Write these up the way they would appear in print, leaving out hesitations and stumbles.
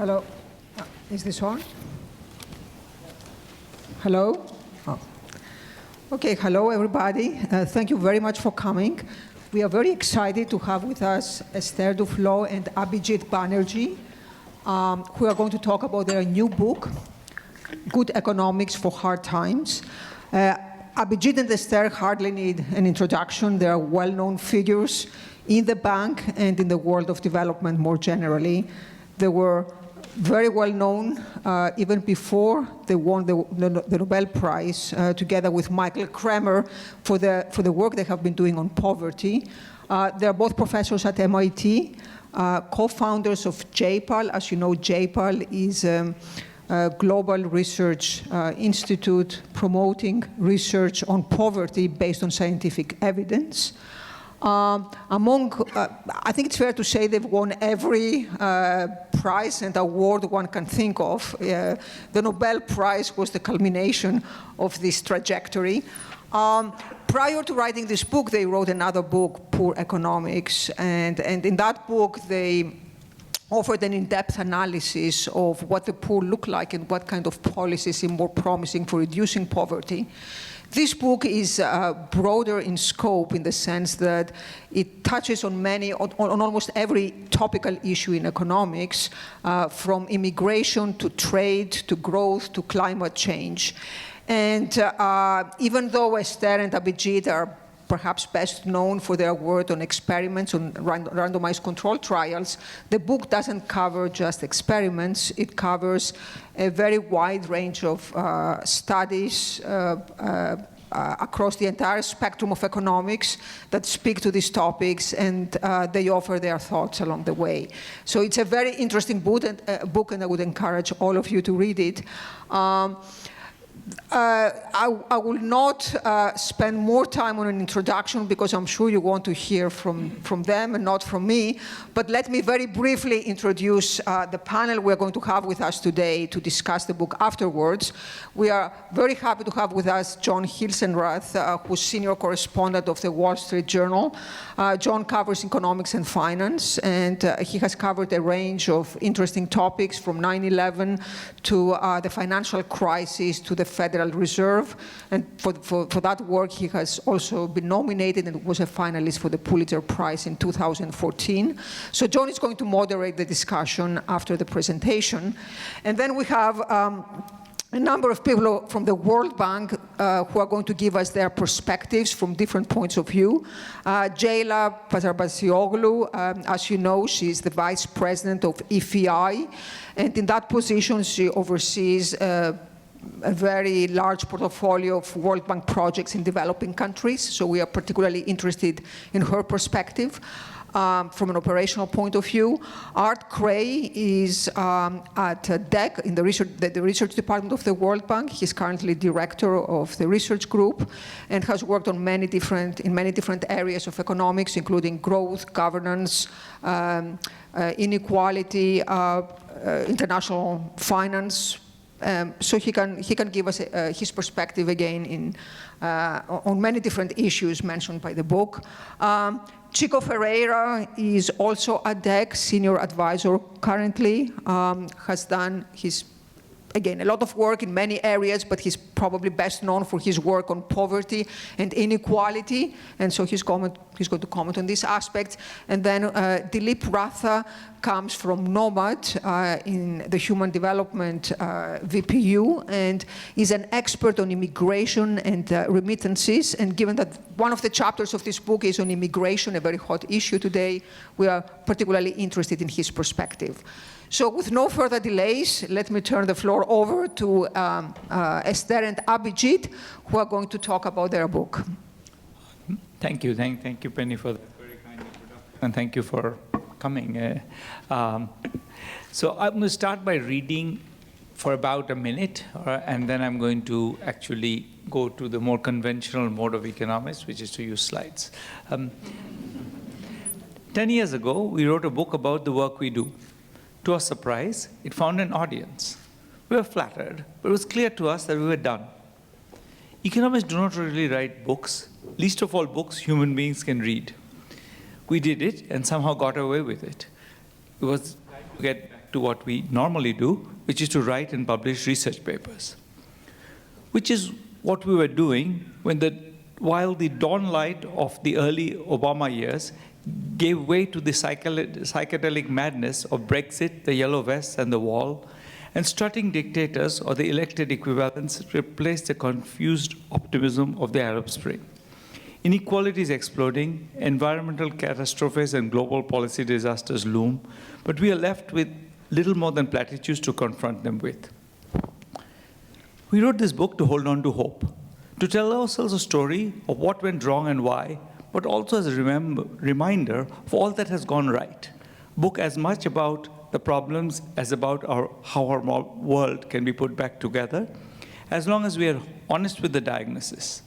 Hello. Is this on? Hello? Oh. Okay, hello everybody. Thank you very much for coming. We are very excited to have with us Esther Duflo and Abhijit Banerjee, who are going to talk about their new book, Good Economics for Hard Times. Abhijit and Esther hardly need an introduction. They are well-known figures in the bank and in the world of development more generally. They were very well known even before they won the Nobel Prize together with Michael Kremer for the work they have been doing on poverty. They are both professors at MIT, co-founders of JPAL. As you know, JPAL is a global research institute promoting research on poverty based on scientific evidence. I think it's fair to say they've won every prize and award one can think of. The Nobel Prize was the culmination of this trajectory. Prior to writing this book, they wrote another book, Poor Economics, and in that book they offered an in-depth analysis of what the poor look like and what kind of policies seem more promising for reducing poverty. This book is broader in scope in the sense that it touches on almost every topical issue in economics, from immigration to trade to growth to climate change. And even though Esther and Abhijit are perhaps best known for their work on experiments, on randomized control trials, the book doesn't cover just experiments. It covers a very wide range of studies across the entire spectrum of economics that speak to these topics, and they offer their thoughts along the way. So it's a very interesting book, and I would encourage all of you to read it. I will not spend more time on an introduction because I'm sure you want to hear from them and not from me. But let me very briefly introduce the panel we're going to have with us today to discuss the book afterwards. We are very happy to have with us John Hilsenrath, who's senior correspondent of the Wall Street Journal. John covers economics and finance, and he has covered a range of interesting topics from 9/11 to the financial crisis to the Federal Reserve, and for that work he has also been nominated and was a finalist for the Pulitzer Prize in 2014. So John is going to moderate the discussion after the presentation. And then we have a number of people from the World Bank who are going to give us their perspectives from different points of view. Ceyla Pazarbasioğlu, as you know, she's the vice president of EFI, and in that position she oversees a very large portfolio of World Bank projects in developing countries, so we are particularly interested in her perspective from an operational point of view. Art Cray is at DEC in the research department of the World Bank. He's currently director of the research group and has worked on many different areas of economics, including growth, governance, inequality, international finance. So he can give us his perspective again on many different issues mentioned by the book. Chico Ferreira is also a DEC senior advisor currently, has done again, a lot of work in many areas, but he's probably best known for his work on poverty and inequality, and so he's going to comment on this aspect. And then Dilip Ratha comes from NOMAD in the Human Development VPU, and is an expert on immigration and remittances. And given that one of the chapters of this book is on immigration, a very hot issue today, we are particularly interested in his perspective. So with no further delays, let me turn the floor over to Esther and Abhijit, who are going to talk about their book. Thank you. Thank you, Penny, for that very kind introduction. And thank you for coming. So I'm going to start by reading for about a minute, and then I'm going to actually go to the more conventional mode of economics, which is to use slides. 10 years ago, we wrote a book about the work we do. To our surprise, it found an audience. We were flattered, but it was clear to us that we were done. Economists do not really write books, least of all books human beings can read. We did it and somehow got away with it. It was time to get back back to what we normally do, which is to write and publish research papers, which is what we were doing while the dawn light of the early Obama years gave way to the psychedelic madness of Brexit, the Yellow Vests, and the wall, and strutting dictators or the elected equivalents replaced the confused optimism of the Arab Spring. Inequality is exploding, environmental catastrophes and global policy disasters loom, but we are left with little more than platitudes to confront them with. We wrote this book to hold on to hope, to tell ourselves a story of what went wrong and why, but also as a reminder of all that has gone right. Book as much about the problems as about how our world can be put back together, as long as we are honest with the diagnosis.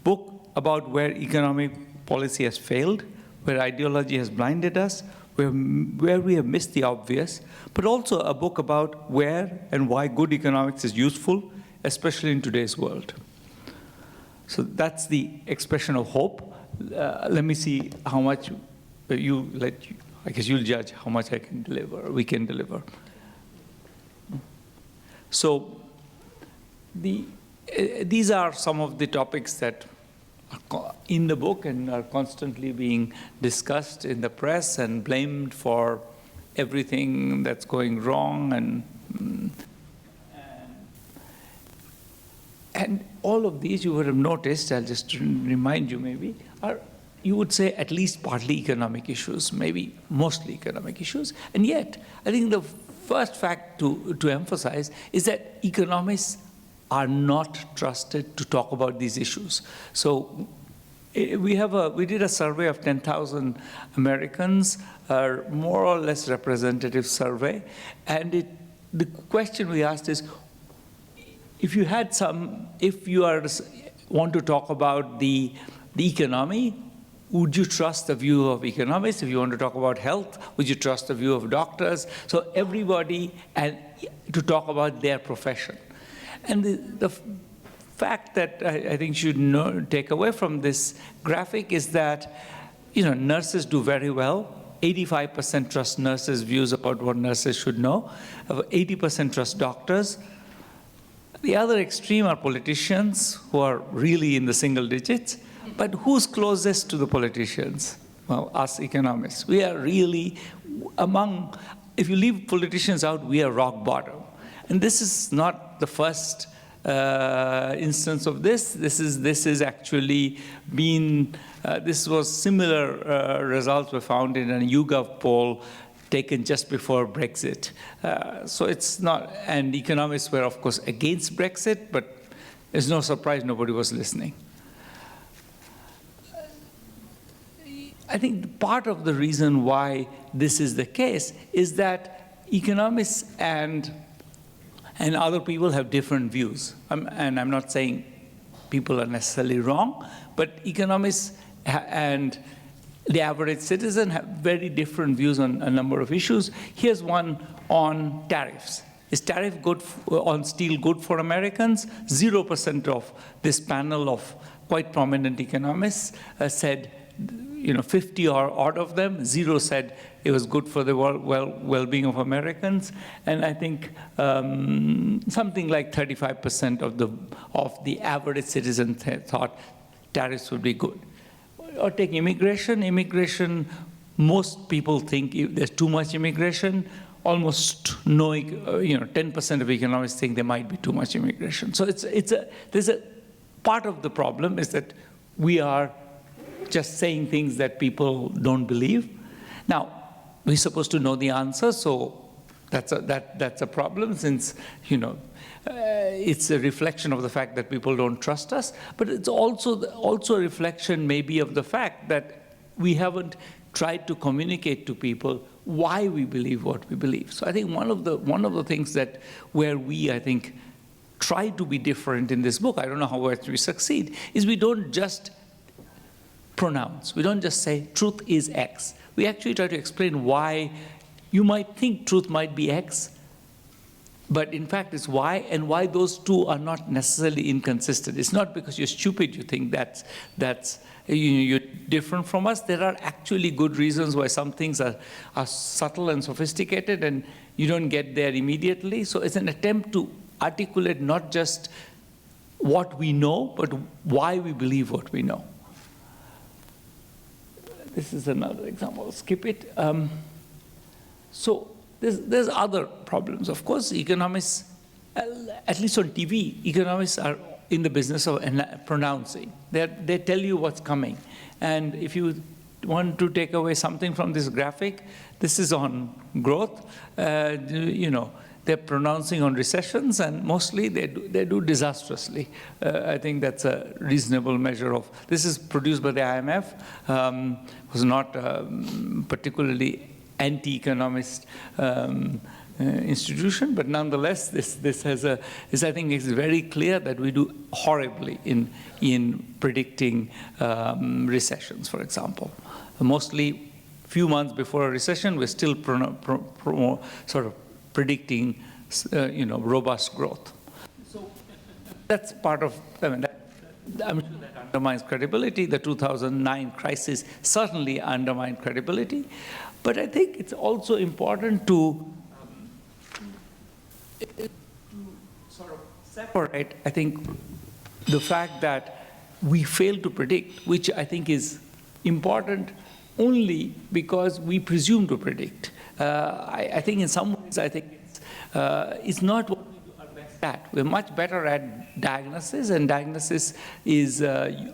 Book about where economic policy has failed, where ideology has blinded us, where we have missed the obvious, but also a book about where and why good economics is useful, especially in today's world. So that's the expression of hope. Let me see how much I guess you'll judge how much I can deliver, we can deliver. So these are some of the topics that are in the book and are constantly being discussed in the press and blamed for everything that's going wrong. And all of these you would have noticed, I'll just remind you maybe, are, you would say, at least partly economic issues, maybe mostly economic issues. And yet, I think the first fact to emphasize is that economists are not trusted to talk about these issues. So we did a survey of 10,000 Americans, a more or less representative survey, and the question we asked is, if you want to talk about the economy, would you trust the view of economists? If you want to talk about health, would you trust the view of doctors? So everybody, and to talk about their profession. And the fact that I think you should take away from this graphic is that, nurses do very well. 85% trust nurses' views about what nurses should know. 80% trust doctors. The other extreme are politicians, who are really in the single digits. But who's closest to the politicians? Well, us economists. We are really if you leave politicians out, we are rock bottom. And this is not the first instance of this. This is actually been, this was similar results were found in a YouGov poll taken just before Brexit. So it's not, and economists were of course against Brexit, but it's no surprise nobody was listening. I think part of the reason why this is the case is that economists and other people have different views. And I'm not saying people are necessarily wrong, but economists and the average citizen have very different views on a number of issues. Here's one on tariffs. Is tariff on steel good for Americans? 0% of this panel of quite prominent economists said, 50 or odd of them, 0 said it was good for the well-being of Americans, and I think something like 35% of the average citizen thought tariffs would be good. Or take immigration. Immigration, most people think there's too much immigration. Almost no, 10% of economists think there might be too much immigration. So there's a part of the problem is that we are just saying things that people don't believe. Now, we're supposed to know the answer, so that's a problem, since it's a reflection of the fact that people don't trust us. But it's also a reflection maybe of the fact that we haven't tried to communicate to people why we believe what we believe. So I think one of the things where we, I think, try to be different in this book, I don't know how we succeed, is we don't just pronounce. We don't just say truth is X. We actually try to explain why you might think truth might be X, but in fact it's Y, and why those two are not necessarily inconsistent. It's not because you're stupid you think that's you're different from us. There are actually good reasons why some things are subtle and sophisticated, and you don't get there immediately. So it's an attempt to articulate not just what we know, but why we believe what we know. This is another example. I'll skip it. So there's other problems. Of course, economists, at least on TV, economists are in the business of pronouncing. They tell you what's coming. And if you want to take away something from this graphic, this is on growth. You know, they're pronouncing on recessions, and mostly they do disastrously. I think that's a reasonable measure of. This is produced by the IMF. Was not particularly anti-economist institution, but nonetheless, this has a. I think it's very clear that we do horribly in predicting recessions, for example. Mostly, few months before a recession, we're still sort of predicting, you know, robust growth. So that's part of. I mean, I'm sure that undermines credibility. The 2009 crisis certainly undermined credibility, but I think it's also important to sort of separate, I think, the fact that we fail to predict, which I think is important only because we presume to predict. I think in some ways, I think it's not what we do our best at. We're much better at diagnosis, and diagnosis is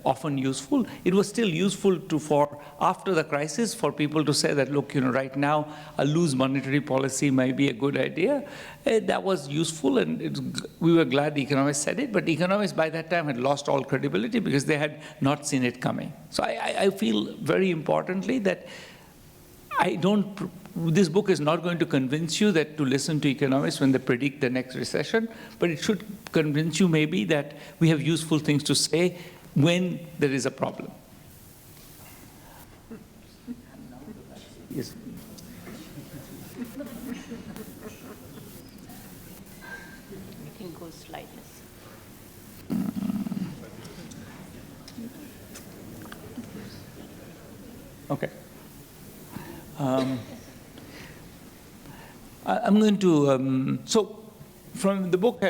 often useful. It was still useful for after the crisis for people to say that, look, you know, right now a loose monetary policy may be a good idea. That was useful, and we were glad the economists said it, but the economists by that time had lost all credibility because they had not seen it coming. So I feel very importantly that this book is not going to convince you that to listen to economists when they predict the next recession, but it should convince you maybe that we have useful things to say when there is a problem. Yes. You can go slideless. Okay. I'm going to, so from the book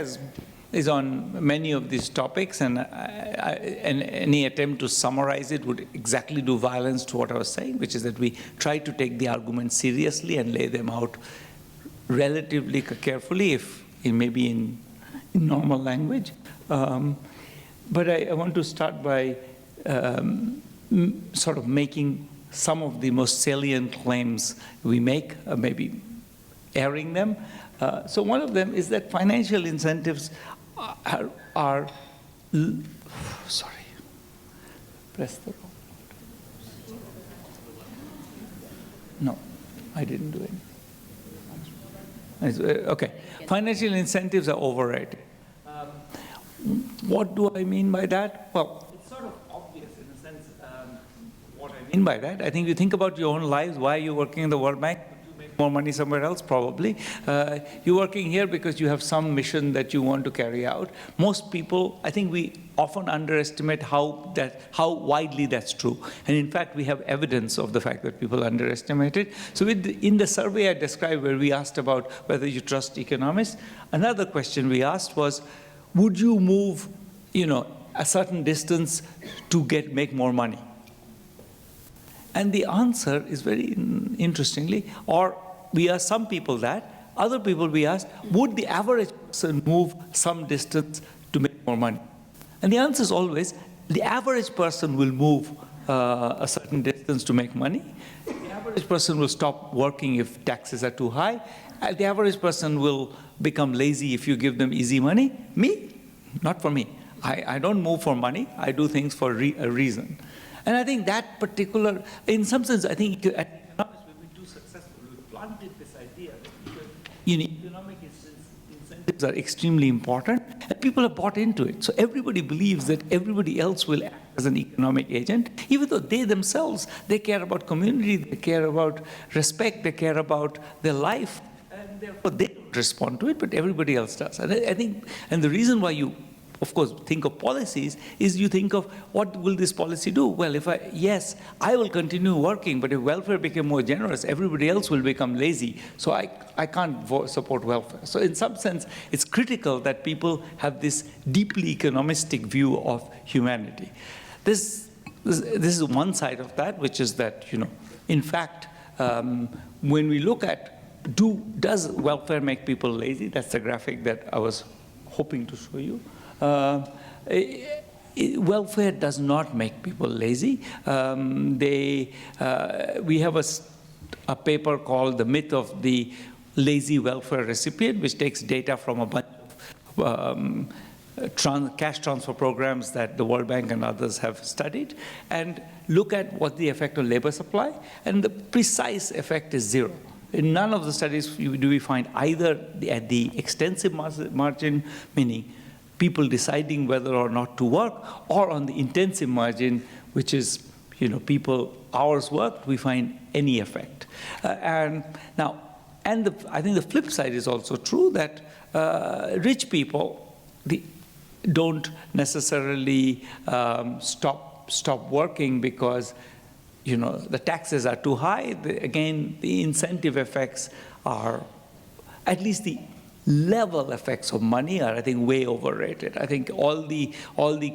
is on many of these topics, and any attempt to summarize it would exactly do violence to what I was saying, which is that we try to take the arguments seriously and lay them out relatively carefully, if maybe in normal language. But I want to start by sort of making some of the most salient claims we make, maybe airing them. So one of them is that financial incentives are sorry, press the wrong button. No, I didn't do it. Okay, financial incentives are overrated. What do I mean by that? Well, it's sort of obvious in a sense what I mean by that. I think you think about your own lives. Why are you working in the World Bank? More money somewhere else, probably. You're working here because you have some mission that you want to carry out. Most people, I think we often underestimate how widely that's true. And in fact, we have evidence of the fact that people underestimate it. So in the survey I described where we asked about whether you trust economists, another question we asked was, would you move, you know, a certain distance to make more money? And the answer is very interestingly, or we asked some people that, other people we asked, would the average person move some distance to make more money? And the answer is always, the average person will move a certain distance to make money. The average person will stop working if taxes are too high. And the average person will become lazy if you give them easy money. Me? Not for me. I don't move for money. I do things for a reason. And I think that particular, in some sense, I think at economics we've been too successful. We've planted this idea that economic incentives are extremely important, and people have bought into it. So everybody believes that everybody else will act as an economic agent, even though they themselves, they care about community, they care about respect, they care about their life, and therefore they don't respond to it, but everybody else does. And I think, and the reason why you of course, think of policies, is you think of what will this policy do? Well, yes, I will continue working, but if welfare became more generous, everybody else will become lazy. So I can't support welfare. So in some sense, it's critical that people have this deeply economistic view of humanity. This is one side of that, which is that, in fact, when we look at does welfare make people lazy? That's the graphic that I was hoping to show you. Welfare does not make people lazy. We have a paper called The Myth of the Lazy Welfare Recipient, which takes data from a bunch of cash transfer programs that the World Bank and others have studied, and look at what the effect on labor supply, and the precise effect is zero. In none of the studies do we find either at the extensive margin, meaning people deciding whether or not to work, or on the intensive margin, which is people hours worked, we find any effect. I think the flip side is also true, that rich people don't necessarily stop working because the taxes are too high. Again, the incentive effects are, at least the level effects of money are, I think, way overrated. I think all the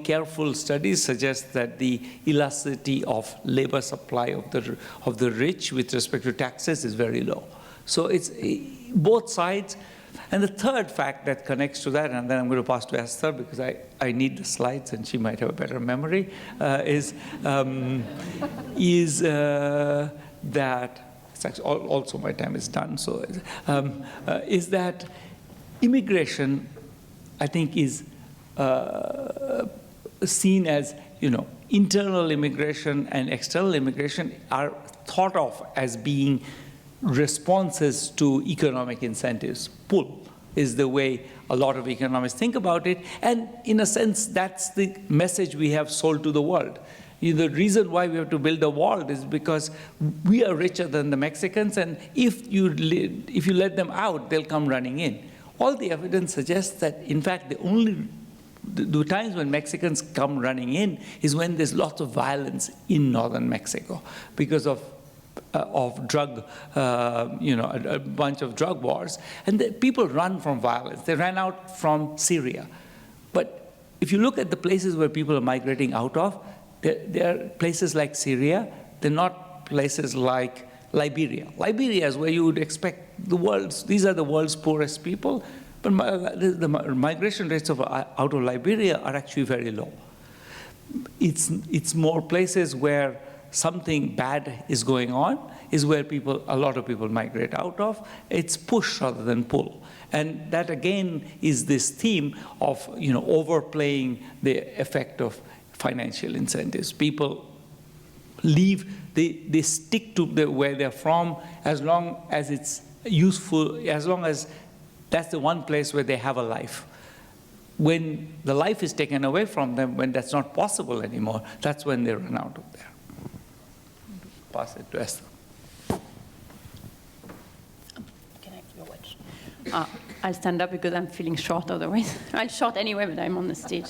careful studies suggest that the elasticity of labor supply of the rich with respect to taxes is very low. So it's both sides. And the third fact that connects to that, and then I'm going to pass to Esther because I need the slides and she might have a better memory, is that, it's actually also my time is done, so is that immigration, I think, is seen as, internal immigration and external immigration are thought of as being responses to economic incentives. Pull is the way a lot of economists think about it, and in a sense, that's the message we have sold to the world. The reason why we have to build a wall is because we are richer than the Mexicans, and if you let them out, they'll come running in. All the evidence suggests that, in fact, the times when Mexicans come running in is when there's lots of violence in northern Mexico because of drug, a bunch of drug wars. And people run from violence. They ran out from Syria. But if you look at the places where people are migrating out of, they're places like Syria. They're not places like Liberia. Liberia is where you would expect these are the world's poorest people, but the migration rates out of Liberia are actually very low. It's more places where something bad is going on, is where a lot of people migrate out of. It's push rather than pull. And that, again, is this theme of overplaying the effect of financial incentives. People leave, they stick to where they're from as long as it's useful, as long as that's the one place where they have a life. When the life is taken away from them, when that's not possible anymore, that's when they run out of there. Pass it to Esther. Can I your watch? I'll stand up because I'm feeling short otherwise. I'm short anyway, but I'm on the stage.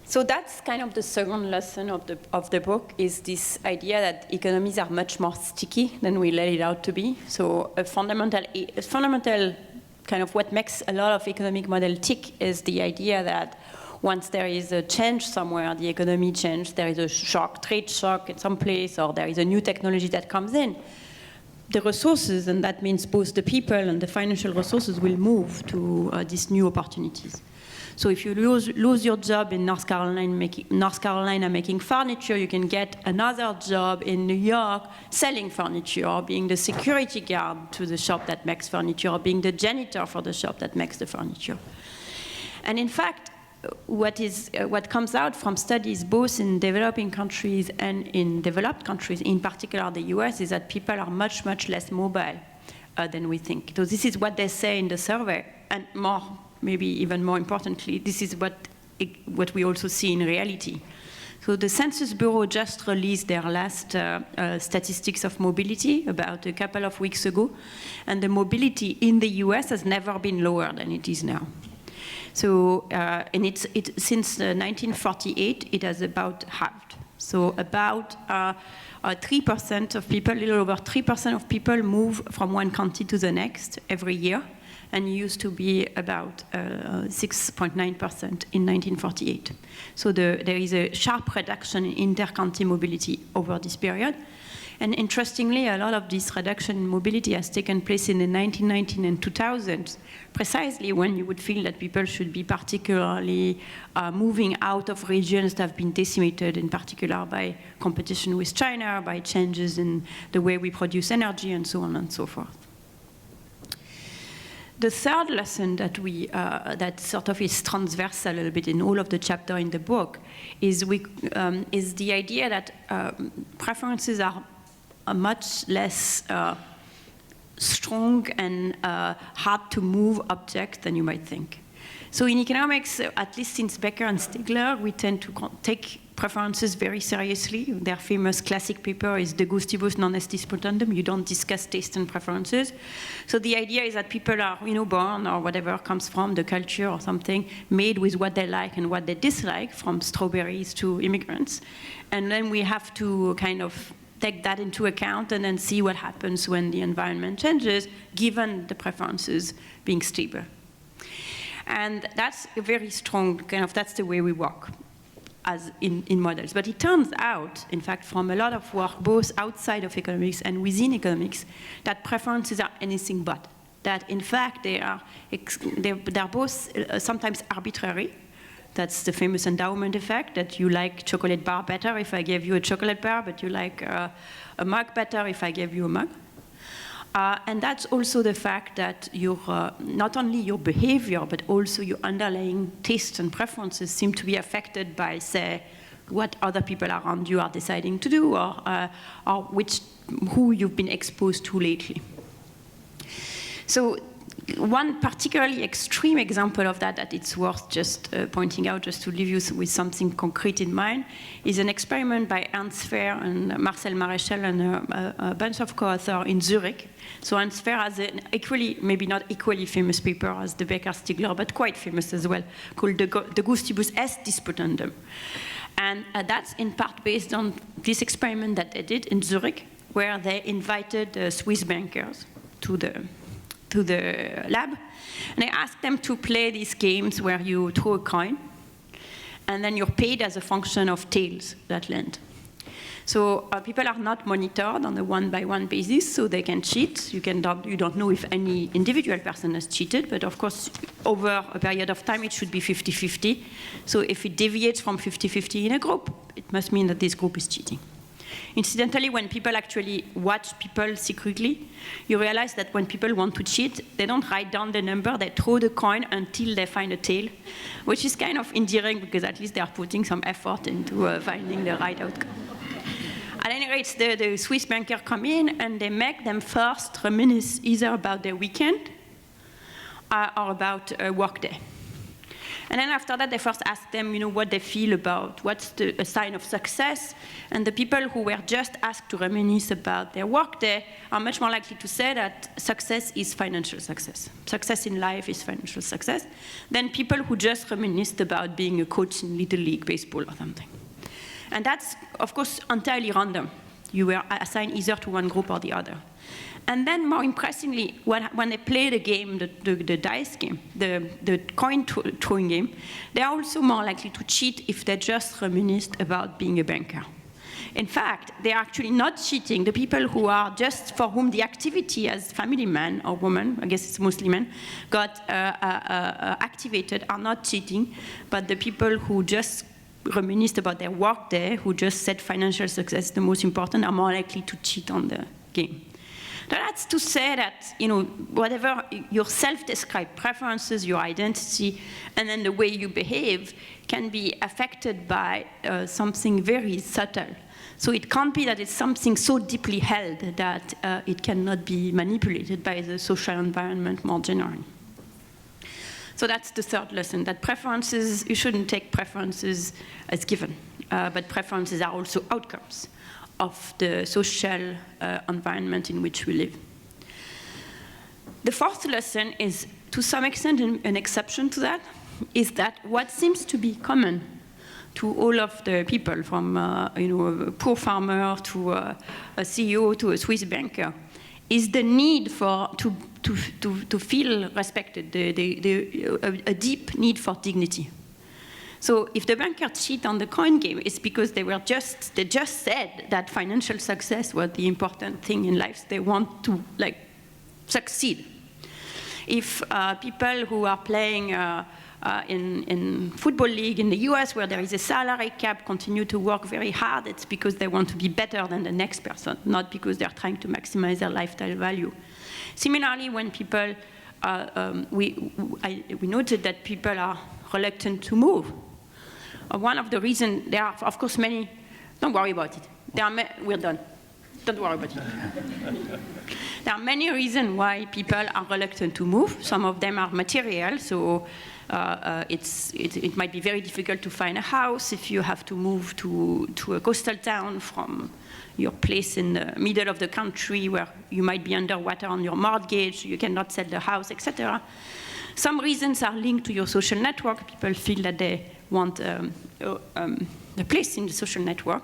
So that's kind of the second lesson of the book, is this idea that economies are much more sticky than we let it out to be. So a fundamental kind of what makes a lot of economic model tick is the idea that once there is a change somewhere, the economy changes, there is a shock, trade shock at some place, or there is a new technology that comes in, the resources, and that means both the people and the financial resources, will move to these new opportunities. So if you lose your job in North Carolina making furniture, you can get another job in New York selling furniture, or being the security guard to the shop that makes furniture, or being the janitor for the shop that makes the furniture. And in fact, what comes out from studies both in developing countries and in developed countries, in particular the US, is that people are much, much less mobile than we think. So this is what they say in the survey, and maybe even more importantly, this is what we also see in reality. So the Census Bureau just released their last statistics of mobility about a couple of weeks ago, and the mobility in the US has never been lower than it is now. So, and since 1948, it has about halved. So about 3% of people, a little over 3% of people move from one country to the next every year, and it used to be about 6.9% in 1948. So there is a sharp reduction in inter-country mobility over this period. And interestingly, a lot of this reduction in mobility has taken place in the 1990s and 2000s, precisely when you would feel that people should be particularly moving out of regions that have been decimated, in particular by competition with China, by changes in the way we produce energy, and so on and so forth. The third lesson that that sort of is transversal a little bit in all of the chapter in the book is the idea that preferences are much less strong and hard to move object than you might think. So in economics, at least since Becker and Stigler, we tend to take preferences very seriously. Their famous classic paper is De Gustibus non est disputandum. You don't discuss taste and preferences. So the idea is that people are, born or whatever comes from the culture or something, made with what they like and what they dislike, from strawberries to immigrants. And then we have to kind of take that into account and then see what happens when the environment changes, given the preferences being stable. And that's a very strong that's the way we work as in models. But it turns out, in fact, from a lot of work, both outside of economics and within economics, that preferences are anything but. That, in fact, they're both sometimes arbitrary. That's the famous endowment effect, that you like chocolate bar better if I gave you a chocolate bar, but you like a mug better if I gave you a mug. And that's also the fact that not only your behavior, but also your underlying tastes and preferences seem to be affected by, say, what other people around you are deciding to do, or who you've been exposed to lately. So one particularly extreme example of that it's worth just pointing out, just to leave you with something concrete in mind, is an experiment by Ernst Fehr and Marcel Maréchal and a bunch of co-authors in Zurich. So Ernst Fehr has an maybe not equally famous paper as the Becker-Stigler, but quite famous as well, called De Gustibus est disputandum. And that's in part based on this experiment that they did in Zurich, where they invited Swiss bankers to the lab, and I asked them to play these games where you throw a coin, and then you're paid as a function of tails that land. So people are not monitored on a one-by-one basis, so they can cheat. You don't know if any individual person has cheated, but of course, over a period of time, it should be 50-50. So if it deviates from 50-50 in a group, it must mean that this group is cheating. Incidentally, when people actually watch people secretly, you realize that when people want to cheat, they don't write down the number, they throw the coin until they find a tail, which is kind of endearing because at least they are putting some effort into finding the right outcome. At any rate, the Swiss banker come in and they make them first reminisce either about their weekend or about a work day. And then after that, they first ask them, what they feel about, what's a sign of success. And the people who were just asked to reminisce about their workday are much more likely to say that success is financial success. Success in life is financial success than people who just reminisced about being a coach in Little League baseball or something. And that's, of course, entirely random. You were assigned either to one group or the other. And then, more impressively, when they play the game, the dice game, the coin throwing game, they are also more likely to cheat if they just reminisced about being a banker. In fact, they are actually not cheating. The people who are just for whom the activity as family man or woman, I guess it's mostly men, got activated are not cheating, but the people who just reminisced about their work day, who just said financial success is the most important, are more likely to cheat on the game. That's to say that, whatever your self-described preferences, your identity, and then the way you behave can be affected by something very subtle. So it can't be that it's something so deeply held that it cannot be manipulated by the social environment more generally. So that's the third lesson, that preferences, you shouldn't take preferences as given, but preferences are also outcomes of the social environment in which we live. The fourth lesson is, to some extent, an exception to that. is that what seems to be common to all of the people, from a poor farmer to a CEO to a Swiss banker, is the need to feel respected, a deep need for dignity. So if the banker cheat on the coin game, it's because they just said that financial success was the important thing in life. They want to succeed. If people who are playing in football league in the US, where there is a salary cap, continue to work very hard, it's because they want to be better than the next person, not because they're trying to maximize their lifestyle value. Similarly, when people, we noted that people are reluctant to move. One of the reasons, there are of course many, don't worry about it. We're done. Don't worry about it. There are many reasons why people are reluctant to move. Some of them are material, so it might be very difficult to find a house if you have to move to a coastal town from your place in the middle of the country where you might be underwater on your mortgage, you cannot sell the house, etc. Some reasons are linked to your social network. People feel that they want a place in the social network.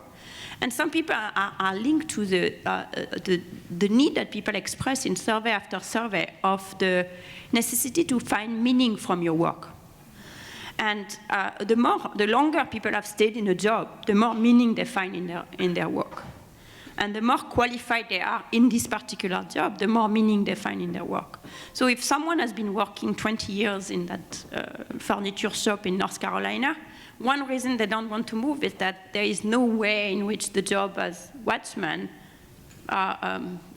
And some people are linked to the need that people express in survey after survey of the necessity to find meaning from your work. And the longer people have stayed in a job, the more meaning they find in their work. And the more qualified they are in this particular job, the more meaning they find in their work. So if someone has been working 20 years in that furniture shop in North Carolina, one reason they don't want to move is that there is no way in which the job as watchman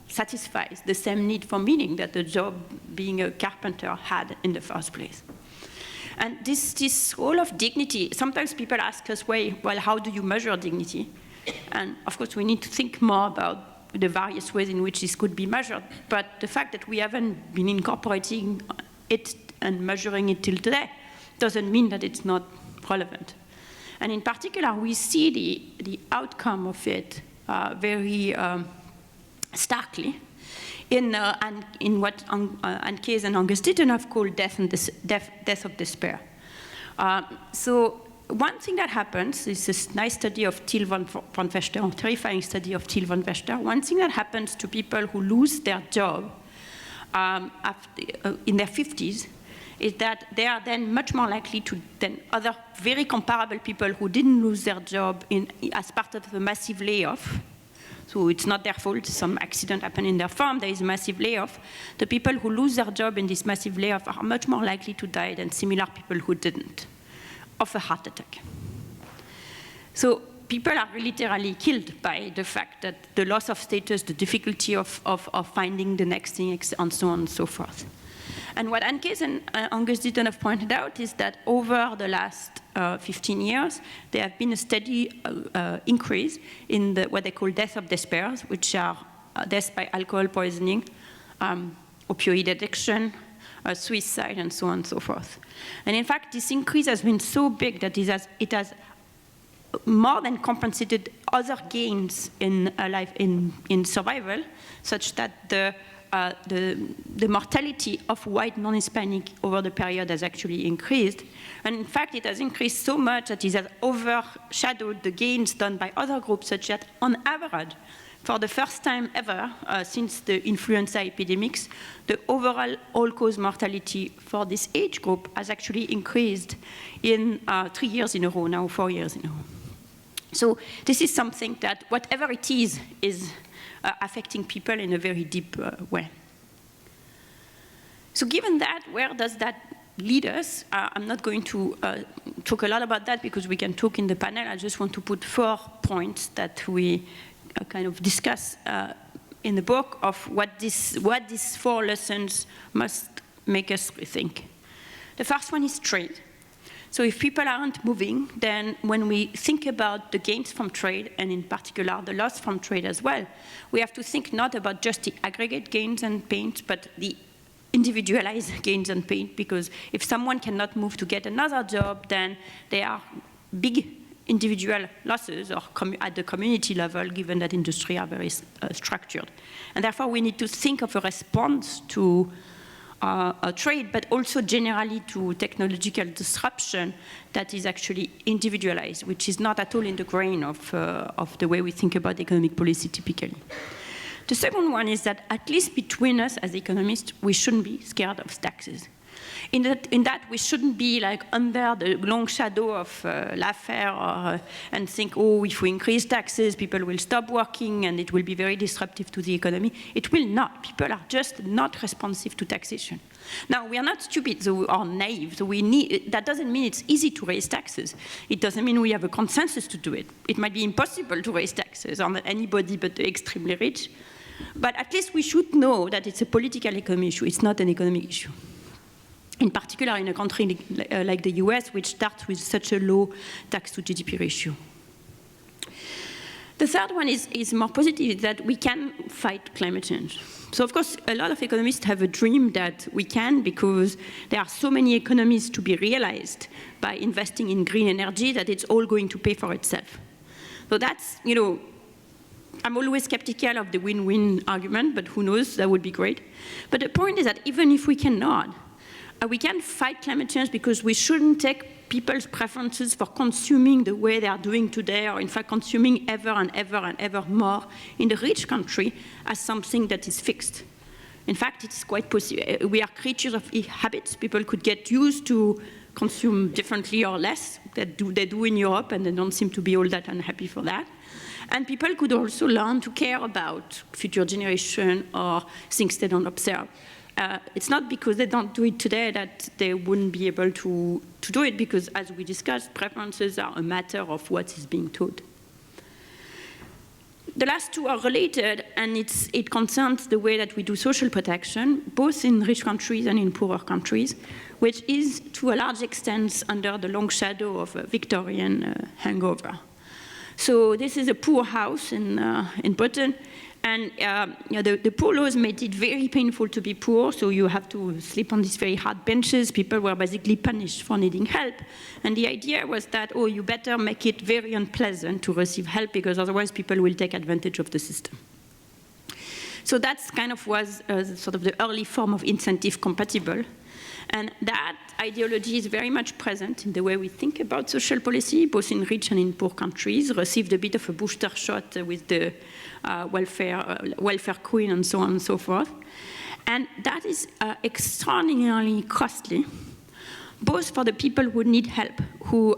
satisfies the same need for meaning that the job being a carpenter had in the first place. And this role of dignity, sometimes people ask us, well, how do you measure dignity? And of course, we need to think more about the various ways in which this could be measured. But the fact that we haven't been incorporating it and measuring it till today doesn't mean that it's not relevant. And in particular, we see the outcome of it very starkly in what Anne-Kees and Angus Deaton have called death of despair. So one thing that happens is this nice study of Thiel von Vester, a terrifying study of Thiel von Vester. One thing that happens to people who lose their job in their 50s is that they are then much more likely than other very comparable people who didn't lose their job as part of a massive layoff. So it's not their fault, some accident happened in their firm, there is a massive layoff. The people who lose their job in this massive layoff are much more likely to die than similar people who didn't, of a heart attack. So people are literally killed by the fact that the loss of status, the difficulty of finding the next thing, and so on and so forth. And what Anne-Kees and Angus Deaton have pointed out is that over the last 15 years, there have been a steady increase in what they call death of despair, which are deaths by alcohol poisoning, opioid addiction, suicide, and so on and so forth. And in fact, this increase has been so big that it has more than compensated other gains in life in survival, such that the mortality of white non-Hispanic over the period has actually increased. And in fact, it has increased so much that it has overshadowed the gains done by other groups, such that on average, for the first time ever since the influenza epidemics, the overall all-cause mortality for this age group has actually increased in 3 years in a row, now 4 years in a row. So this is something that, whatever it is affecting people in a very deep way. So given that, where does that lead us? I'm not going to talk a lot about that because we can talk in the panel. I just want to put 4 points that we kind of discuss in the book of what these 4 lessons must make us rethink. The first one is trade. So if people aren't moving, then when we think about the gains from trade, and in particular the loss from trade as well, we have to think not about just the aggregate gains and pains, but the individualized gains and pain, because if someone cannot move to get another job, then there are big individual losses or at the community level, given that industry are very structured. And therefore, we need to think of a response to trade, but also generally to technological disruption that is actually individualized, which is not at all in the grain of the way we think about economic policy typically. The second one is that at least between us as economists, we shouldn't be scared of taxes. In that we shouldn't be like under the long shadow of l'affaire and think, oh, if we increase taxes, people will stop working and it will be very disruptive to the economy. It will not. People are just not responsive to taxation. Now, we are not stupid or naive, so that doesn't mean it's easy to raise taxes. It doesn't mean we have a consensus to do it. It might be impossible to raise taxes on anybody but the extremely rich. But at least we should know that it's a political economy issue. It's not an economic issue. In particular, in a country like the US, which starts with such a low tax to GDP ratio. The third one is more positive, that we can fight climate change. So of course, a lot of economists have a dream that we can, because there are so many economies to be realized by investing in green energy that it's all going to pay for itself. So that's, I'm always skeptical of the win-win argument, but who knows, that would be great. But the point is that even if we cannot, we can fight climate change because we shouldn't take people's preferences for consuming the way they are doing today, or in fact consuming ever and ever and ever more in the rich country as something that is fixed. In fact, it's quite possible. We are creatures of habits. People could get used to consume differently or less. They do in Europe, and they don't seem to be all that unhappy for that. And people could also learn to care about future generation or things they don't observe. It's not because they don't do it today that they wouldn't be able to do it, because as we discussed, preferences are a matter of what is being taught. The last two are related, and it concerns the way that we do social protection, both in rich countries and in poorer countries, which is to a large extent under the long shadow of a Victorian hangover. So this is a poor house in Britain. And the poor laws made it very painful to be poor, so you have to sleep on these very hard benches. People were basically punished for needing help. And the idea was that, oh, you better make it very unpleasant to receive help, because otherwise people will take advantage of the system. So that's kind of was sort of the early form of incentive compatible. And that ideology is very much present in the way we think about social policy, both in rich and in poor countries, received a bit of a booster shot with the welfare queen and so on and so forth. And that is extraordinarily costly, both for the people who need help, who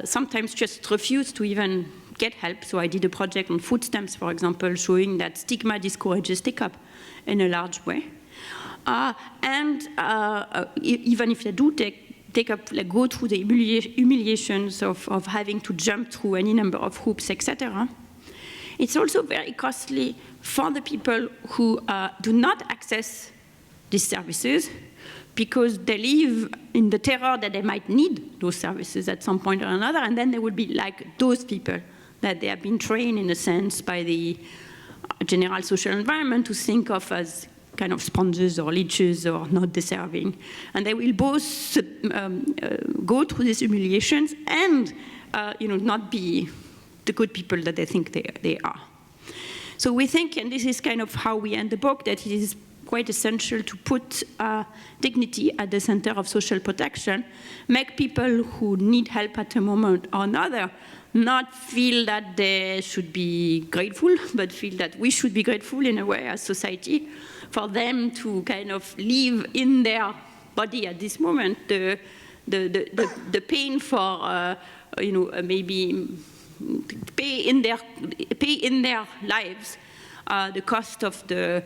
sometimes just refuse to even get help. So I did a project on food stamps, for example, showing that stigma discourages take-up in a large way. Even if they do take up, like go through the humiliations of having to jump through any number of hoops, etc., it's also very costly for the people who do not access these services, because they live in the terror that they might need those services at some point or another, and then they would be like those people that they have been trained, in a sense, by the general social environment to think of as kind of sponges or leeches or not deserving. And they will both go through these humiliations and not be the good people that they think they are. So we think, and this is kind of how we end the book, that it is quite essential to put dignity at the center of social protection, make people who need help at a moment or another not feel that they should be grateful, but feel that we should be grateful in a way as society for them to kind of live in their body at this moment the pain for maybe pay in their lives the cost of the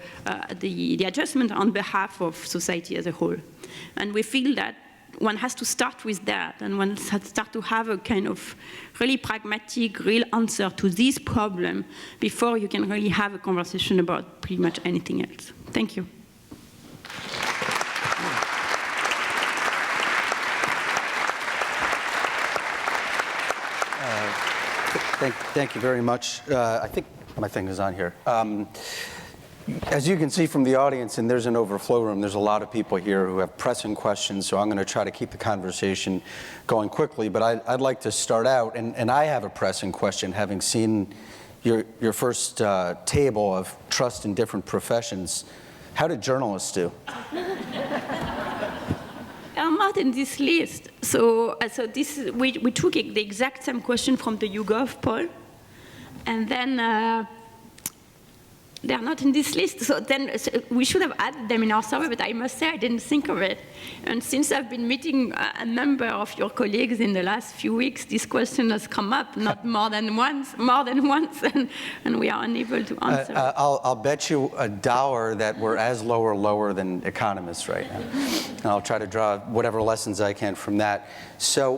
adjustment on behalf of society as a whole. And we feel that one has to start with that, and one has to start to have a kind of really pragmatic, real answer to this problem before you can really have a conversation about pretty much anything else. Thank you. Thank you very much. I think my thing is on here. As you can see from the audience, and there's an overflow room, there's a lot of people here who have pressing questions, so I'm going to try to keep the conversation going quickly. But I'd like to start out, and I have a pressing question, having seen your first table of trust in different professions. How did journalists do? I'm not in this list. So we took the exact same question from the YouGov poll, and then they're not in this list. So we should have added them in our survey, but I must say I didn't think of it. And since I've been meeting a number of your colleagues in the last few weeks, this question has come up not more than once, and we are unable to answer. I'll bet you $1 that we're as low or lower than economists right now. And I'll try to draw whatever lessons I can from that. So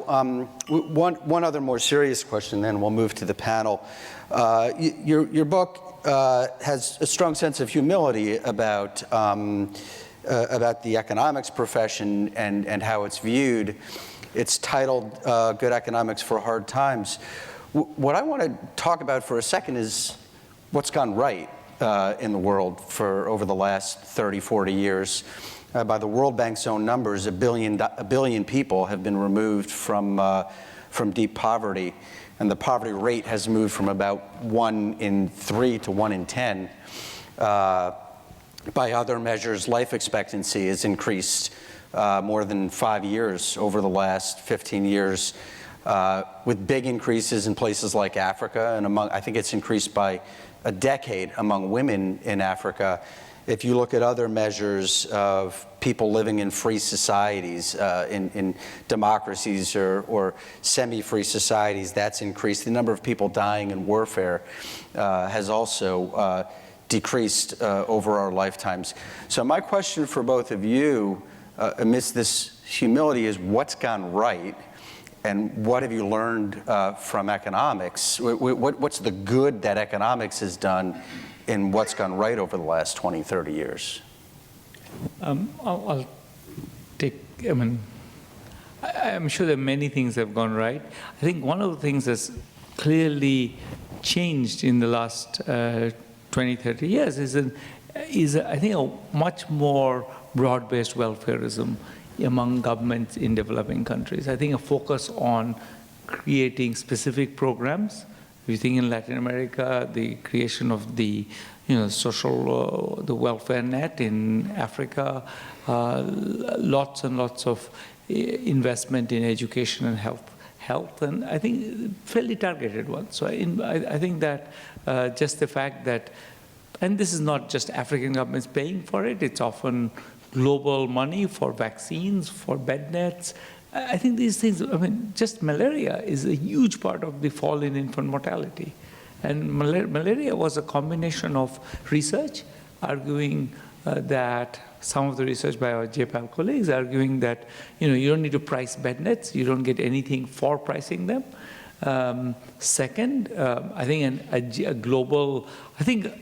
one other more serious question, then we'll move to the panel. Your book has a strong sense of humility about the economics profession and how it's viewed. It's titled Good Economics for Hard Times. What I want to talk about for a second is what's gone right in the world for over the last 30, 40 years. By the World Bank's own numbers, a billion people have been removed from deep poverty. And the poverty rate has moved from about 1 in 3 to 1 in 10. By other measures, life expectancy has increased more than 5 years over the last 15 years, with big increases in places like Africa, and I think it's increased by a decade among women in Africa. If you look at other measures of people living in free societies, in democracies or semi-free societies, that's increased. The number of people dying in warfare has also decreased over our lifetimes. So my question for both of you, amidst this humility, is what's gone right? And what have you learned from economics? What's the good that economics has done in what's gone right over the last 20, 30 years? I'll take, I'm sure that many things have gone right. I think one of the things that's clearly changed in the last 20, 30 years is I think, a much more broad-based welfarism among governments in developing countries. I think a focus on creating specific programs. If you think in Latin America, the creation of the social, the welfare net in Africa, lots and lots of investment in education and health, and I think fairly targeted ones. So I think that just the fact that, and this is not just African governments paying for it, it's often global money for vaccines, for bed nets. I think these things, just malaria is a huge part of the fall in infant mortality. And malaria was a combination of research arguing that some of the research by our JPAL colleagues arguing that you don't need to price bed nets, you don't get anything for pricing them. Second, I think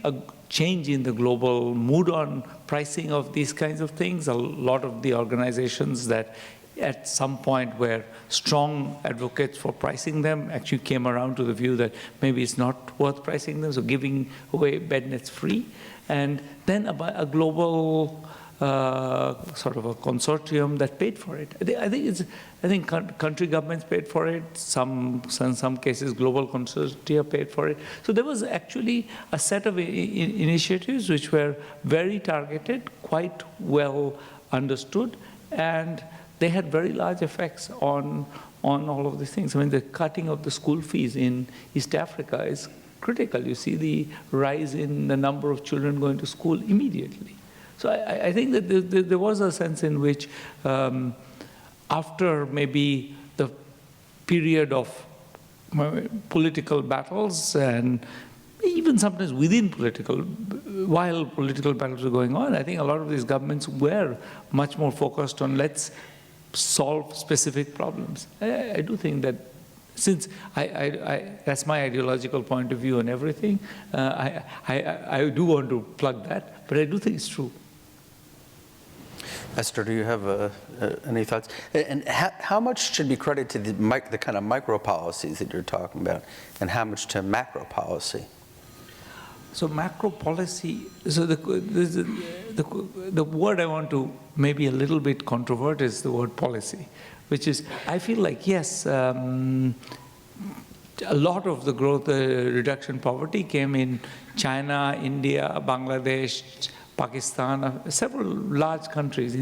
a change in the global mood on pricing of these kinds of things. A lot of the organizations that at some point were strong advocates for pricing them actually came around to the view that maybe it's not worth pricing them, so giving away bed nets free. And then a global sort of a consortium that paid for it. I think country governments paid for it. In some cases, global consortia paid for it. So there was actually a set of initiatives which were very targeted, quite well understood, and they had very large effects on all of these things. The cutting of the school fees in East Africa is critical. You see the rise in the number of children going to school immediately. So I think that there was a sense in which after maybe the period of political battles and even sometimes while political battles were going on, I think a lot of these governments were much more focused on let's solve specific problems. I do think that since that's my ideological point of view on everything, I do want to plug that, but I do think it's true. Esther, do you have any thoughts? And how much should be credited to the kind of micro policies that you're talking about, and how much to macro policy? So macro policy, so the word I want to maybe a little bit controvert is the word policy, which is, I feel like, yes, a lot of the growth, reduction poverty came in China, India, Bangladesh, Pakistan, several large countries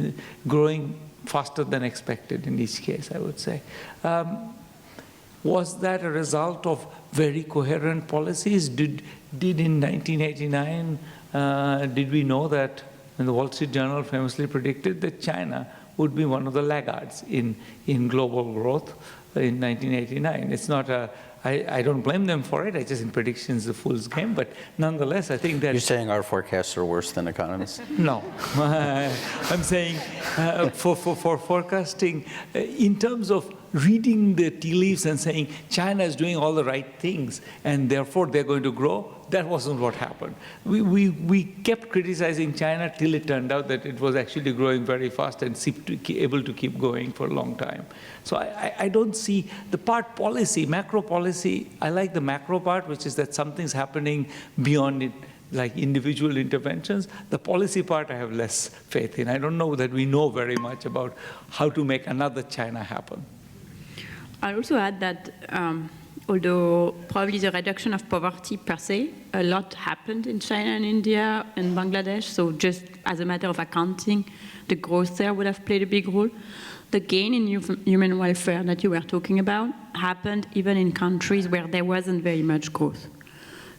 growing faster than expected in each case, I would say. Was that a result of very coherent policies? Did in 1989, did we know that, and the Wall Street Journal famously predicted that China would be one of the laggards in global growth in 1989. It's not a, I don't blame them for it. I just, in predictions, the fool's game. But nonetheless, I think that... You're saying our forecasts are worse than economists? No. I'm saying for forecasting, in terms of reading the tea leaves and saying China is doing all the right things and therefore they're going to grow, that wasn't what happened. We kept criticizing China till it turned out that it was actually growing very fast and able to keep going for a long time. So I don't see the part policy, macro policy. I like the macro part, which is that something's happening beyond it, like individual interventions. The policy part I have less faith in. I don't know that we know very much about how to make another China happen. I also add that although probably the reduction of poverty per se, a lot happened in China and India and Bangladesh, so just as a matter of accounting, the growth there would have played a big role. The gain in human welfare that you were talking about happened even in countries where there wasn't very much growth.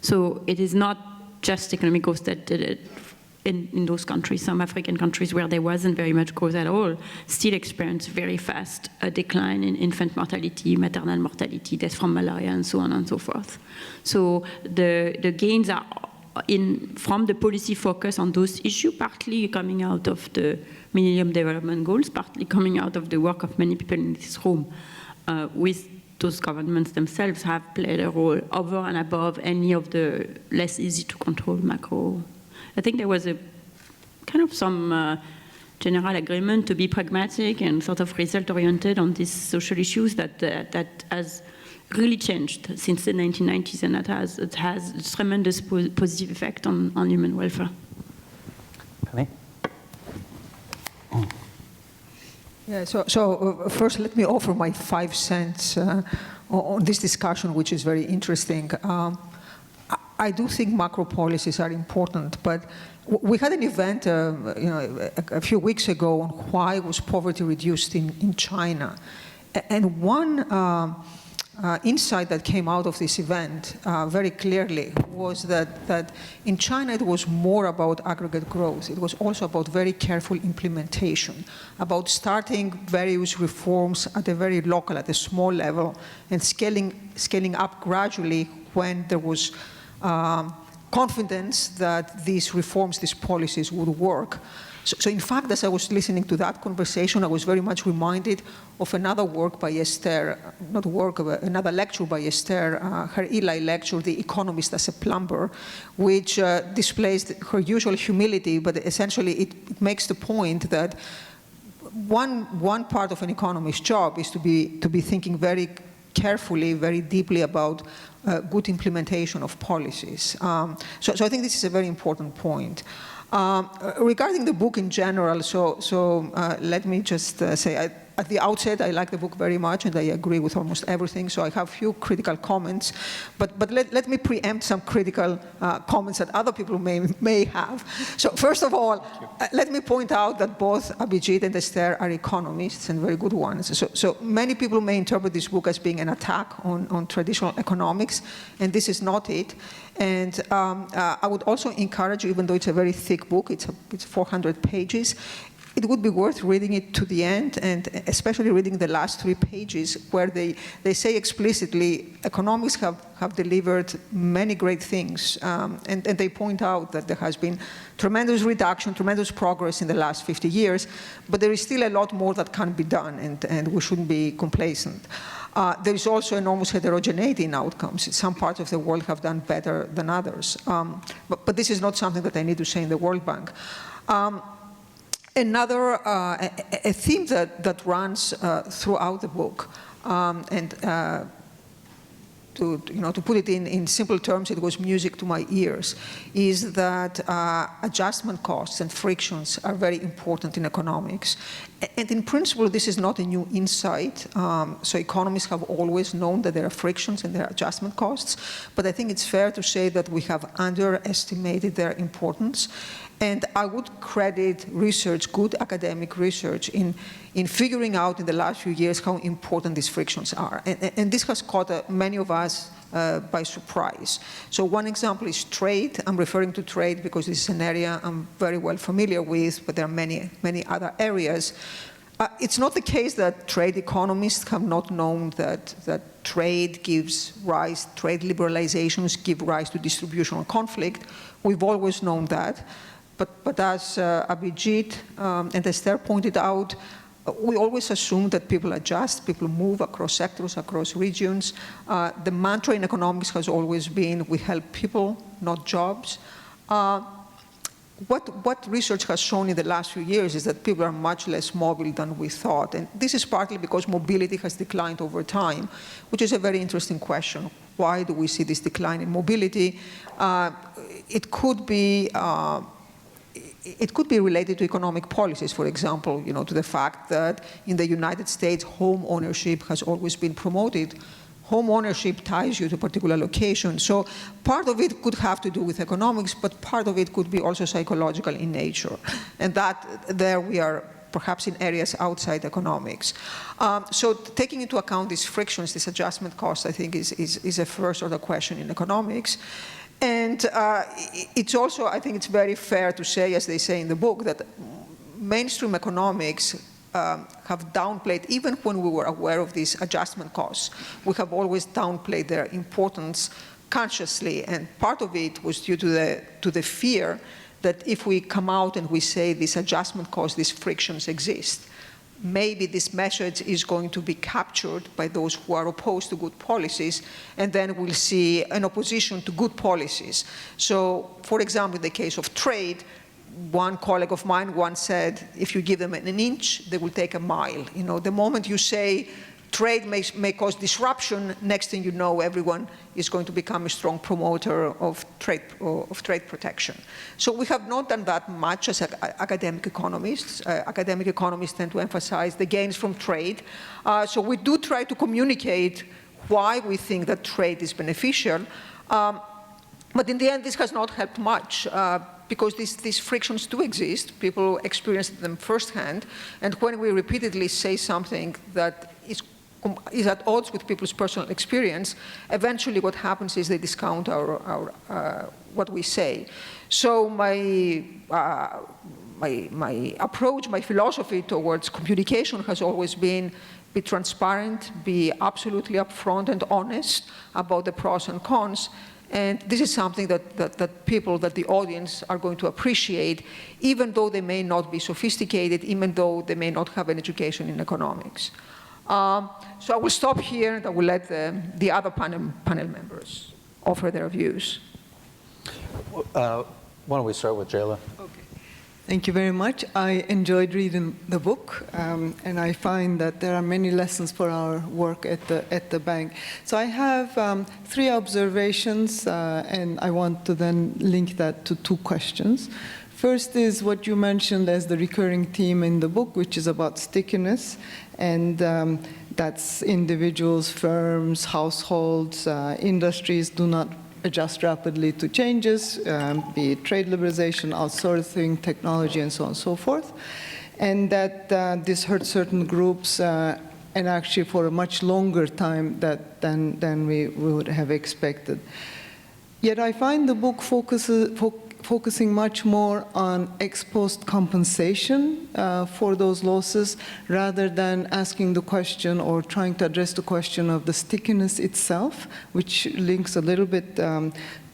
So it is not just economic growth that did it. In those countries, some African countries where there wasn't very much growth at all, still experienced very fast a decline in infant mortality, maternal mortality, deaths from malaria, and so on and so forth. So the gains are from the policy focus on those issues, partly coming out of the Millennium Development Goals, partly coming out of the work of many people in this room, with those governments themselves have played a role over and above any of the less easy to control macro. I think there was a kind of some general agreement to be pragmatic and sort of result-oriented on these social issues that has really changed since the 1990s, and it has a tremendous positive effect on human welfare. Penny? Yeah, so first let me offer my 5 cents on this discussion, which is very interesting. I do think macro policies are important, but we had an event a few weeks ago on why was poverty reduced in China. And one insight that came out of this event very clearly was that in China it was more about aggregate growth. It was also about very careful implementation, about starting various reforms at a very local, at a small level, and scaling up gradually when there was confidence that these reforms, these policies would work. So in fact, as I was listening to that conversation, I was very much reminded of another work by Esther, not work, another lecture by Esther, her Eli lecture, The Economist as a Plumber, which displays her usual humility, but essentially it makes the point that one part of an economist's job is to be thinking very carefully, very deeply about good implementation of policies. So I think this is a very important point. Regarding the book in general, let me just say, at the outset, I like the book very much, and I agree with almost everything, so I have a few critical comments. But let me preempt some critical comments that other people may have. So first of all, let me point out that both Abhijit and Esther are economists, and very good ones. So many people may interpret this book as being an attack on traditional economics, and this is not it. And I would also encourage you, even though it's a very thick book, it's 400 pages, it would be worth reading it to the end, and especially reading the last 3 pages where they say explicitly economics have delivered many great things, and they point out that there has been tremendous reduction, tremendous progress in the last 50 years, but there is still a lot more that can be done, and we shouldn't be complacent. There is also enormous heterogeneity in outcomes. Some parts of the world have done better than others, but this is not something that I need to say in the World Bank. Another a theme that runs throughout the book, and to put it in simple terms, it was music to my ears, is that adjustment costs and frictions are very important in economics. And in principle, this is not a new insight. So economists have always known that there are frictions and there are adjustment costs. But I think it's fair to say that we have underestimated their importance. And I would credit research, good academic research, in figuring out in the last few years how important these frictions are. And this has caught many of us by surprise. So one example is trade. I'm referring to trade because this is an area I'm very well familiar with, but there are many, many other areas. It's not the case that trade economists have not known that trade gives rise, trade liberalizations give rise to distributional conflict. We've always known that. But as Abhijit and Esther pointed out, we always assume that people adjust, people move across sectors, across regions. The mantra in economics has always been, we help people, not jobs. What research has shown in the last few years is that people are much less mobile than we thought. And this is partly because mobility has declined over time, which is a very interesting question. Why do we see this decline in mobility? It could be related to economic policies, for example, to the fact that in the United States, home ownership has always been promoted. Home ownership ties you to a particular location. So part of it could have to do with economics, but part of it could be also psychological in nature. And there we are perhaps in areas outside economics. So taking into account these frictions, this adjustment cost, I think is a first order question in economics. And it's also, I think it's very fair to say, as they say in the book, that mainstream economics have downplayed, even when we were aware of these adjustment costs, we have always downplayed their importance consciously. And part of it was due to the fear that if we come out and we say these adjustment costs, these frictions exist, maybe this message is going to be captured by those who are opposed to good policies, and then we'll see an opposition to good policies. So, for example, in the case of trade, one colleague of mine once said, if you give them an inch, they will take a mile. The moment you say trade may cause disruption, next thing you know, everyone is going to become a strong promoter of trade protection. So we have not done that much as academic economists. Academic economists tend to emphasize the gains from trade. So we do try to communicate why we think that trade is beneficial. But in the end, this has not helped much. Because these frictions do exist. People experience them firsthand. And when we repeatedly say something that is at odds with people's personal experience, eventually what happens is they discount what we say. So my approach, my philosophy towards communication has always been be transparent, be absolutely upfront and honest about the pros and cons. And this is something that the audience are going to appreciate, even though they may not be sophisticated, even though they may not have an education in economics. So I will stop here, and I will let the other panel members offer their views. Why don't we start with Jayla? Okay. Thank you very much. I enjoyed reading the book, and I find that there are many lessons for our work at the bank. So I have 3 observations, and I want to then link that to 2 questions. First is what you mentioned as the recurring theme in the book, which is about stickiness, and that's individuals, firms, households, industries do not adjust rapidly to changes, be it trade liberalization, outsourcing, technology, and so on and so forth. And that this hurts certain groups, and actually for a much longer time than we would have expected. Yet I find the book focusing much more on ex post compensation for those losses, rather than asking the question or trying to address the question of the stickiness itself, which links a little bit to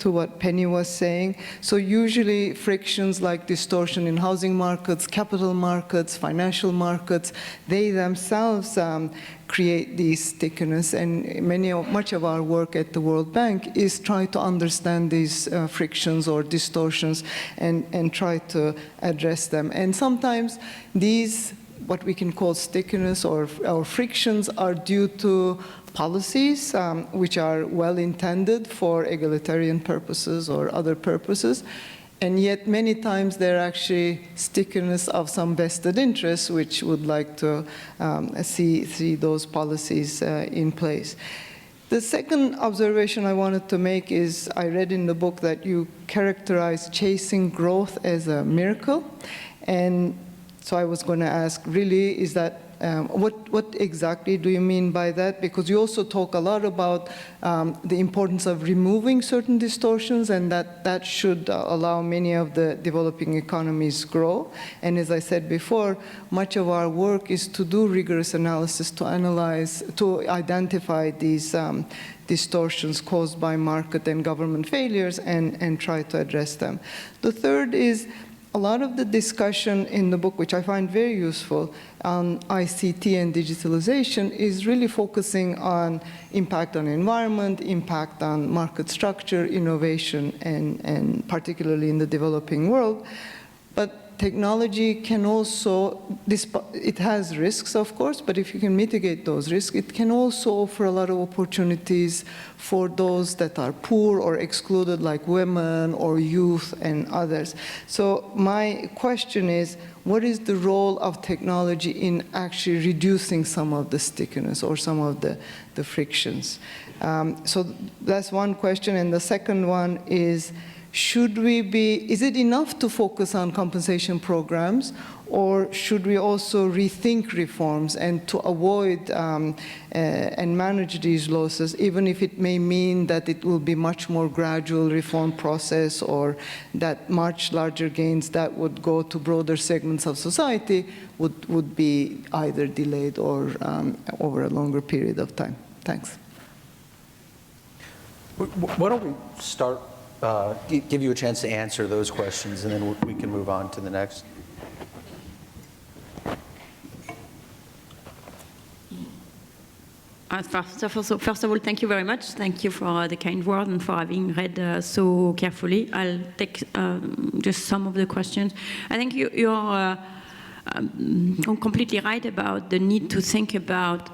what Penny was saying. So usually frictions like distortion in housing markets, capital markets, financial markets, they themselves create these stickiness, and much of our work at the World Bank is try to understand these frictions or distortions and try to address them. And sometimes these, what we can call stickiness or frictions, are due to policies which are well-intended for egalitarian purposes or other purposes. And yet, many times, they're actually stickiness of some vested interests, which would like to see those policies in place. The second observation I wanted to make is I read in the book that you characterize chasing growth as a miracle. And so I was going to ask, really, is that, what exactly do you mean by that? Because you also talk a lot about the importance of removing certain distortions, and that should allow many of the developing economies grow. And as I said before, much of our work is to do rigorous analysis, to analyze, to identify these distortions caused by market and government failures and try to address them. The third is a lot of the discussion in the book, which I find very useful, on ICT and digitalization is really focusing on impact on environment, impact on market structure, innovation, and particularly in the developing world. But technology can also, it has risks, of course, but if you can mitigate those risks, it can also offer a lot of opportunities for those that are poor or excluded, like women or youth and others. So my question is, what is the role of technology in actually reducing some of the stickiness or some of the frictions? So that's one question. And the second one is, is it enough to focus on compensation programs, or should we also rethink reforms and to avoid and manage these losses, even if it may mean that it will be much more gradual reform process, or that much larger gains that would go to broader segments of society would be either delayed or over a longer period of time? Thanks. Why don't we start, give you a chance to answer those questions, and then we can move on to the next. First of all, thank you very much. Thank you for the kind word and for having read so carefully. I'll take just some of the questions. I think you're completely right about the need to think about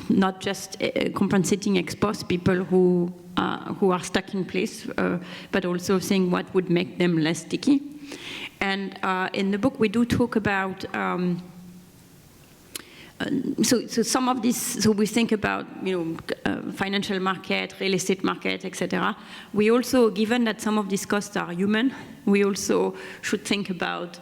not just compensating ex-post people who are stuck in place, but also seeing what would make them less sticky. And in the book, we do talk about so some of this. So we think about financial market, real estate market, etc. We also, given that some of these costs are human, we also should think about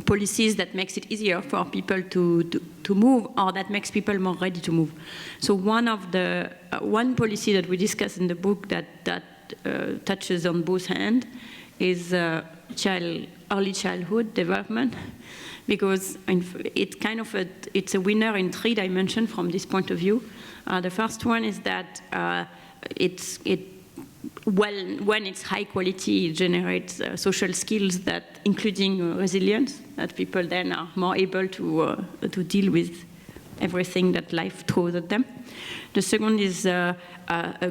policies that makes it easier for people to move, or that makes people more ready to move. So one policy that we discuss in the book that touches on both ends is early childhood development, because it's a winner in 3 dimensions from this point of view. The first one is that when it's high quality, it generates social skills that, including resilience, that people then are more able to deal with everything that life throws at them. The second is a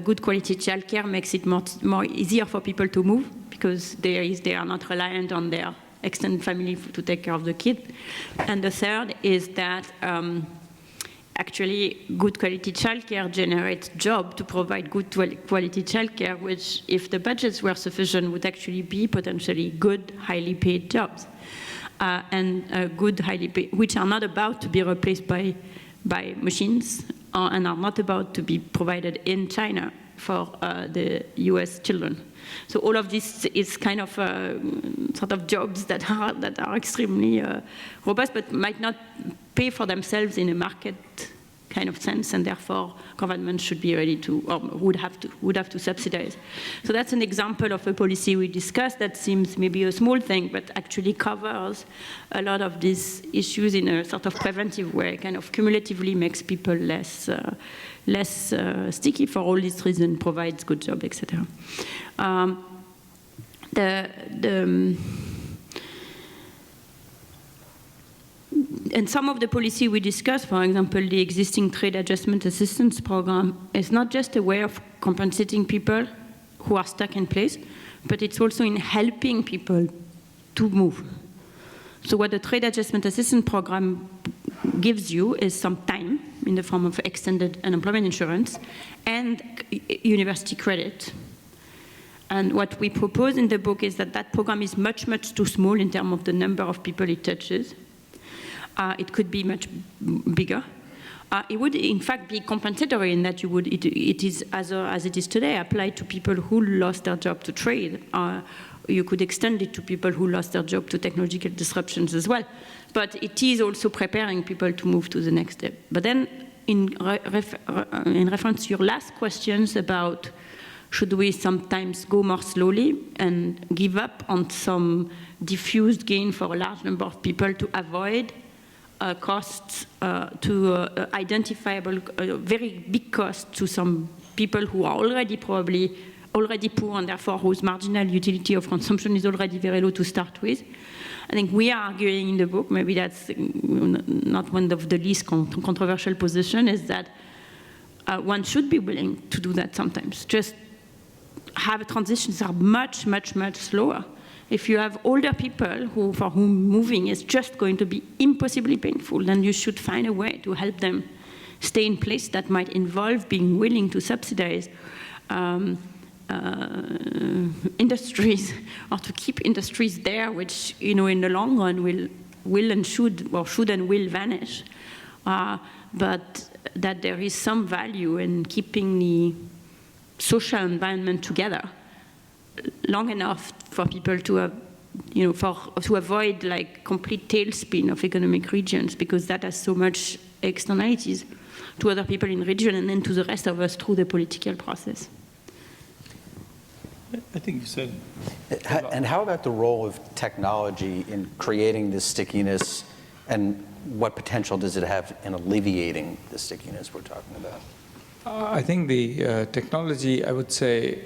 good quality childcare makes it more easier for people to move, because they are not reliant on their extended family to take care of the kid. And the third is that actually good quality childcare generates jobs to provide good quality childcare, which, if the budgets were sufficient, would actually be potentially good, highly paid jobs. Good, highly paid, which are not about to be replaced by machines, and are not about to be provided in China for the US children. So all of this is kind of sort of jobs that are extremely robust, but might not pay for themselves in a market kind of sense, and therefore governments should be ready to, or would have to subsidize. So that's an example of a policy we discussed that seems maybe a small thing, but actually covers a lot of these issues in a sort of preventive way, kind of cumulatively makes people less sticky for all these reasons, provides good job, etc. And some of the policy we discussed, for example, the existing trade adjustment assistance program, is not just a way of compensating people who are stuck in place, but it's also in helping people to move. So what the trade adjustment assistance program gives you is some time in the form of extended unemployment insurance and university credit. And what we propose in the book is that program is much, much too small in terms of the number of people it touches. It could be much bigger. it would in fact be compensatory in that it is as it is today applied to people who lost their job to trade. You could extend it to people who lost their job to technological disruptions as well. But it is also preparing people to move to the next step. But then in reference to your last questions about should we sometimes go more slowly and give up on some diffused gain for a large number of people to avoid costs, identifiable, very big costs to some people who are already poor and therefore whose marginal utility of consumption is already very low to start with. I think we are arguing in the book, maybe that's not one of the least controversial positions, is that one should be willing to do that sometimes. Just have transitions that are much, much, much slower. If you have older people for whom moving is just going to be impossibly painful, then you should find a way to help them stay in place that might involve being willing to subsidize industries or to keep industries there, which in the long run will and should and will vanish. But that there is some value in keeping the social environment together long enough for people to to avoid like complete tailspin of economic regions, because that has so much externalities to other people in the region and then to the rest of us through the political process. I think you said. And how about the role of technology in creating this stickiness, and what potential does it have in alleviating the stickiness we're talking about? I think the technology, I would say,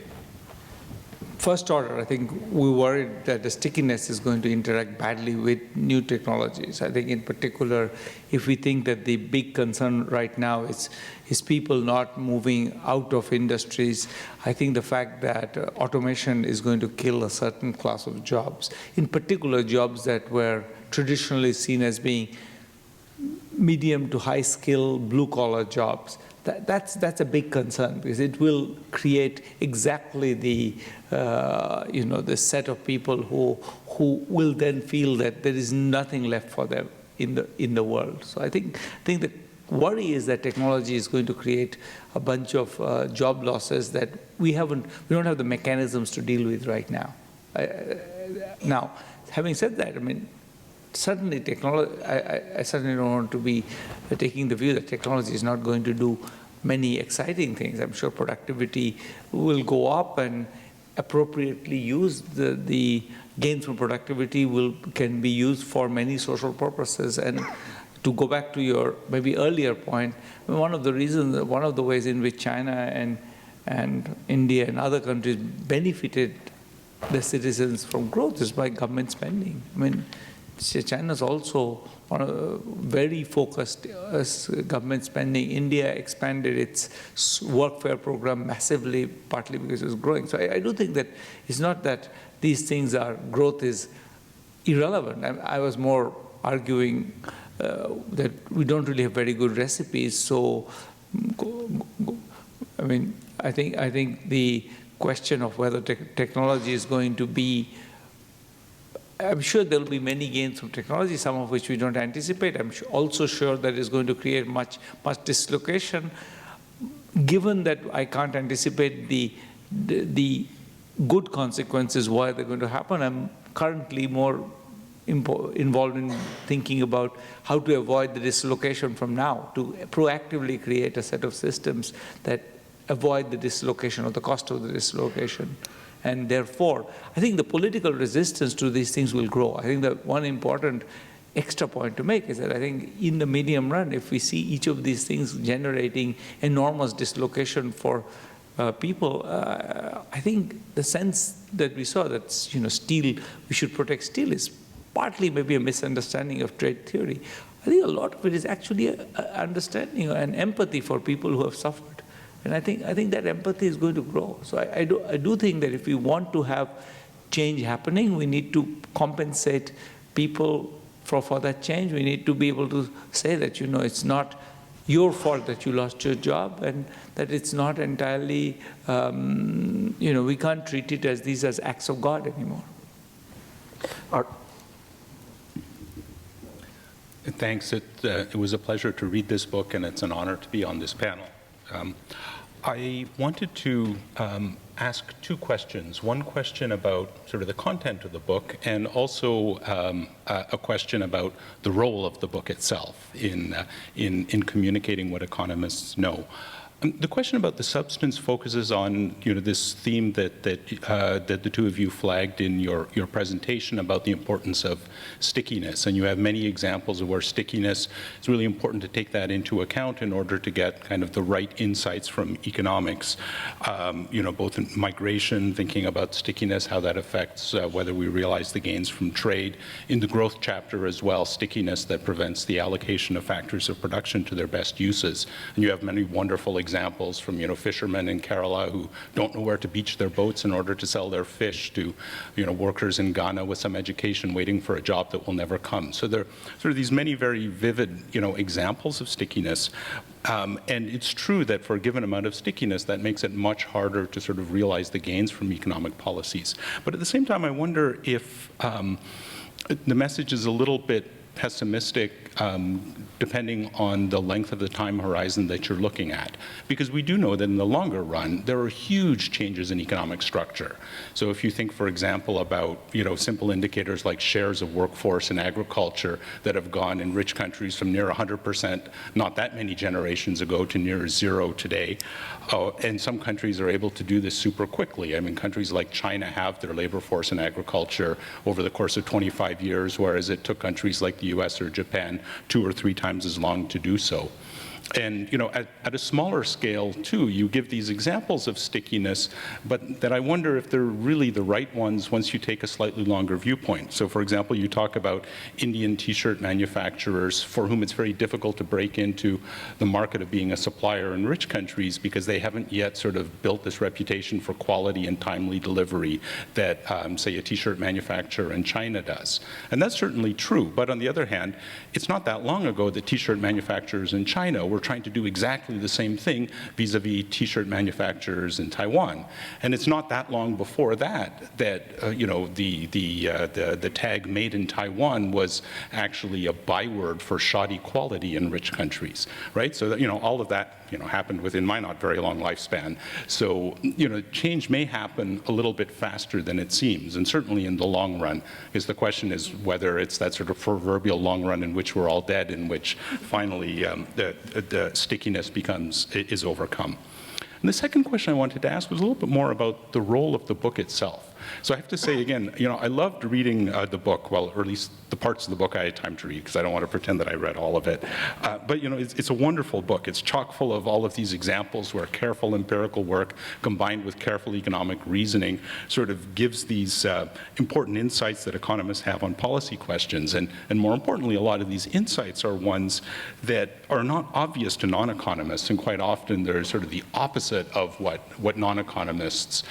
first order, I think we're worried that the stickiness is going to interact badly with new technologies. I think in particular, if we think that the big concern right now is people not moving out of industries, I think the fact that automation is going to kill a certain class of jobs, in particular jobs that were traditionally seen as being medium to high skill, blue collar jobs. That's a big concern, because it will create exactly the the set of people who will then feel that there is nothing left for them in the world. So I think the worry is that technology is going to create a bunch of job losses that we don't have the mechanisms to deal with right now. Now, having said that, I mean, certainly technology, I certainly don't want to be taking the view that technology is not going to do many exciting things. I'm sure productivity will go up, and appropriately used, the gains from productivity can be used for many social purposes. And to go back to your maybe earlier point, one of the ways in which China and India and other countries benefited the citizens from growth is by government spending. I mean, China's also very focused government spending. India expanded its workfare program massively, partly because it was growing. So I do think that it's not that these things growth is irrelevant. I was more arguing that we don't really have very good recipes. So, I mean, I think the question of whether technology is going to be, I'm sure there will be many gains from technology, some of which we don't anticipate. I'm also sure that it's going to create much dislocation. Given that I can't anticipate the good consequences, why they're going to happen, I'm currently more involved in thinking about how to avoid the dislocation from now, to proactively create a set of systems that avoid the dislocation or the cost of the dislocation. And therefore, I think the political resistance to these things will grow. I think that one important extra point to make is that I think in the medium run, if we see each of these things generating enormous dislocation for people, I think the sense that we saw that steel, we should protect steel, is partly maybe a misunderstanding of trade theory. I think a lot of it is actually an understanding and empathy for people who have suffered. And I think that empathy is going to grow. So I do think that if we want to have change happening, we need to compensate people for that change. We need to be able to say that, it's not your fault that you lost your job, and that it's not entirely, we can't treat it as these as acts of God anymore. Thanks. It was a pleasure to read this book, and it's an honor to be on this panel. I wanted to ask two questions. One question about sort of the content of the book, and also a question about the role of the book itself in communicating what economists know. The question about the substance focuses on, this theme that the two of you flagged in your presentation about the importance of stickiness, and you have many examples of where stickiness is really important to take that into account in order to get kind of the right insights from economics. Both in migration, thinking about stickiness, how that affects whether we realize the gains from trade. In the growth chapter as well, stickiness that prevents the allocation of factors of production to their best uses. And you have many wonderful examples from fishermen in Kerala who don't know where to beach their boats in order to sell their fish, to workers in Ghana with some education waiting for a job that will never come. So there are sort of these many very vivid examples of stickiness. And it's true that for a given amount of stickiness, that makes it much harder to sort of realize the gains from economic policies. But at the same time, I wonder if the message is a little bit pessimistic depending on the length of the time horizon that you're looking at. Because we do know that in the longer run, there are huge changes in economic structure. So if you think, for example, about simple indicators like shares of workforce in agriculture that have gone in rich countries from near 100% not that many generations ago to near zero today. And some countries are able to do this super quickly. I mean, countries like China have their labor force in agriculture over the course of 25 years, whereas it took countries like the US or Japan 2 or 3 times as long to do so. And at a smaller scale too, you give these examples of stickiness, but that I wonder if they're really the right ones once you take a slightly longer viewpoint. So for example, you talk about Indian t-shirt manufacturers for whom it's very difficult to break into the market of being a supplier in rich countries because they haven't yet sort of built this reputation for quality and timely delivery that, say, a t-shirt manufacturer in China does. And that's certainly true, but on the other hand, it's not that long ago that t-shirt manufacturers in China were trying to do exactly the same thing vis-a-vis t-shirt manufacturers in Taiwan. And it's not that long before that the tag "made in Taiwan" was actually a byword for shoddy quality in rich countries, right? So that, all of that happened within my not very long lifespan. So change may happen a little bit faster than it seems, and certainly in the long run, because the question is whether it's that sort of proverbial long run in which we're all dead, in which finally the stickiness is overcome. And the second question I wanted to ask was a little bit more about the role of the book itself. So I have to say again, I loved reading the book, well, or at least the parts of the book I had time to read, because I don't want to pretend that I read all of it. But it's a wonderful book. It's chock full of all of these examples where careful empirical work combined with careful economic reasoning sort of gives these important insights that economists have on policy questions. And more importantly, a lot of these insights are ones that are not obvious to non-economists, and quite often they're sort of the opposite of what non-economists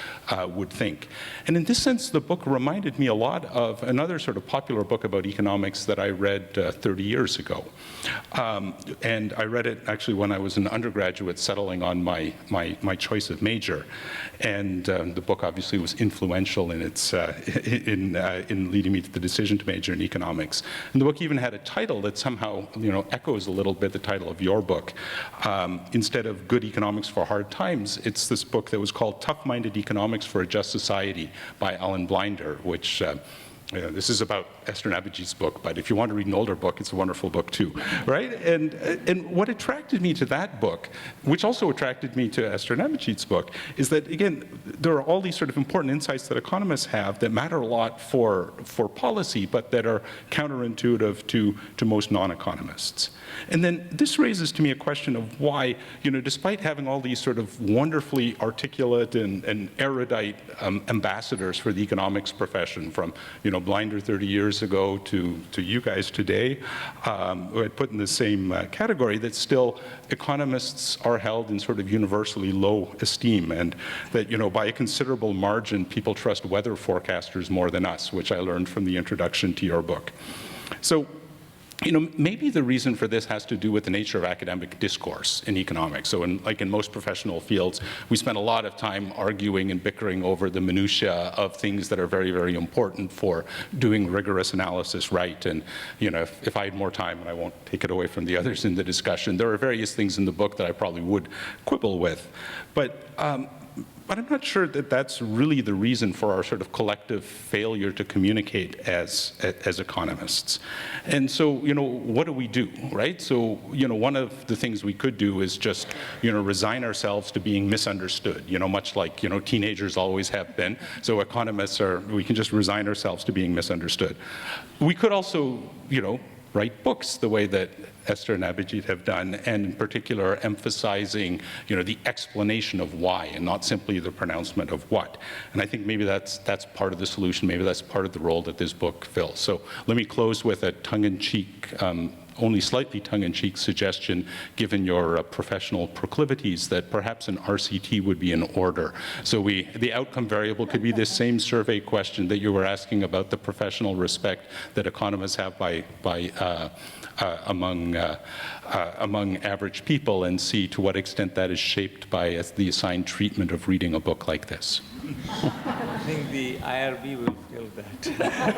would think. And in this sense, the book reminded me a lot of another sort of popular book about economics that I read 30 years ago. And I read it actually when I was an undergraduate settling on my choice of major. And the book obviously was influential in its in leading me to the decision to major in economics. And the book even had a title that somehow echoes a little bit the title of your book. Instead of Good Economics for Hard Times, it's this book that was called Tough-Minded Economics for a Just Society by Alan Blinder, which this is about Esther Abhijit's book, but if you want to read an older book, it's a wonderful book too, right? And what attracted me to that book, which also attracted me to Esther Abhijit's book, is that, again, there are all these sort of important insights that economists have that matter a lot for policy, but that are counterintuitive to most non-economists. And then this raises to me a question of why, despite having all these sort of wonderfully articulate and erudite ambassadors for the economics profession, from Blinder 30 years ago to you guys today, who I'd put in the same category, that still economists are held in sort of universally low esteem, and that by a considerable margin people trust weather forecasters more than us, which I learned from the introduction to your book. So maybe the reason for this has to do with the nature of academic discourse in economics. So in most professional fields, we spend a lot of time arguing and bickering over the minutiae of things that are very, very important for doing rigorous analysis right. And if I had more time, and I won't take it away from the others in the discussion, there are various things in the book that I probably would quibble with. But I'm not sure that that's really the reason for our sort of collective failure to communicate as economists. And so, what do we do, right? So, one of the things we could do is just, resign ourselves to being misunderstood, much like, teenagers always have been. So economists we can just resign ourselves to being misunderstood. We could also, write books the way that Esther and Abhijit have done, and in particular emphasizing, the explanation of why and not simply the pronouncement of what. And I think maybe that's part of the solution. Maybe that's part of the role that this book fills. So let me close with a tongue-in-cheek, only slightly tongue-in-cheek suggestion, given your professional proclivities, that perhaps an RCT would be in order. So the outcome variable could be this same survey question that you were asking about the professional respect that economists have among average people, and see to what extent that is shaped by the assigned treatment of reading a book like this. I think the IRB will feel that.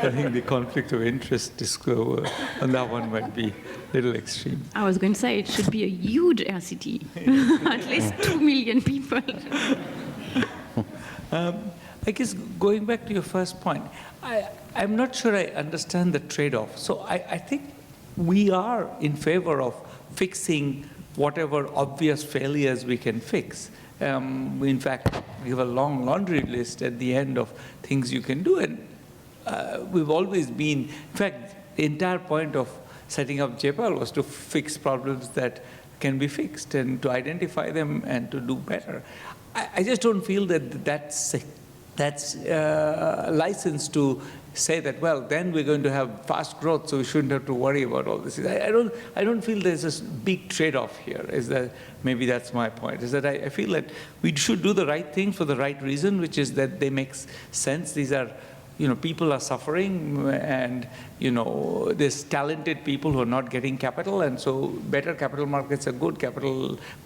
I think the conflict of interest disclosure on that one might be a little extreme. I was going to say it should be a huge RCT, at least 2 million people. I guess going back to your first point, I'm not sure I understand the trade-off. So I think we are in favor of fixing whatever obvious failures we can fix. In fact, we have a long laundry list at the end of things you can do. And we've always been, in fact, the entire point of setting up JPAL was to fix problems that can be fixed and to identify them and to do better. I just don't feel that that's license to say that, well, then we're going to have fast growth, so we shouldn't have to worry about all this. I don't feel there's this big trade-off here. Maybe that's my point, is that I feel that we should do the right thing for the right reason, which is that they make sense. These are, people are suffering, and, there's talented people who are not getting capital, and so better capital markets are good,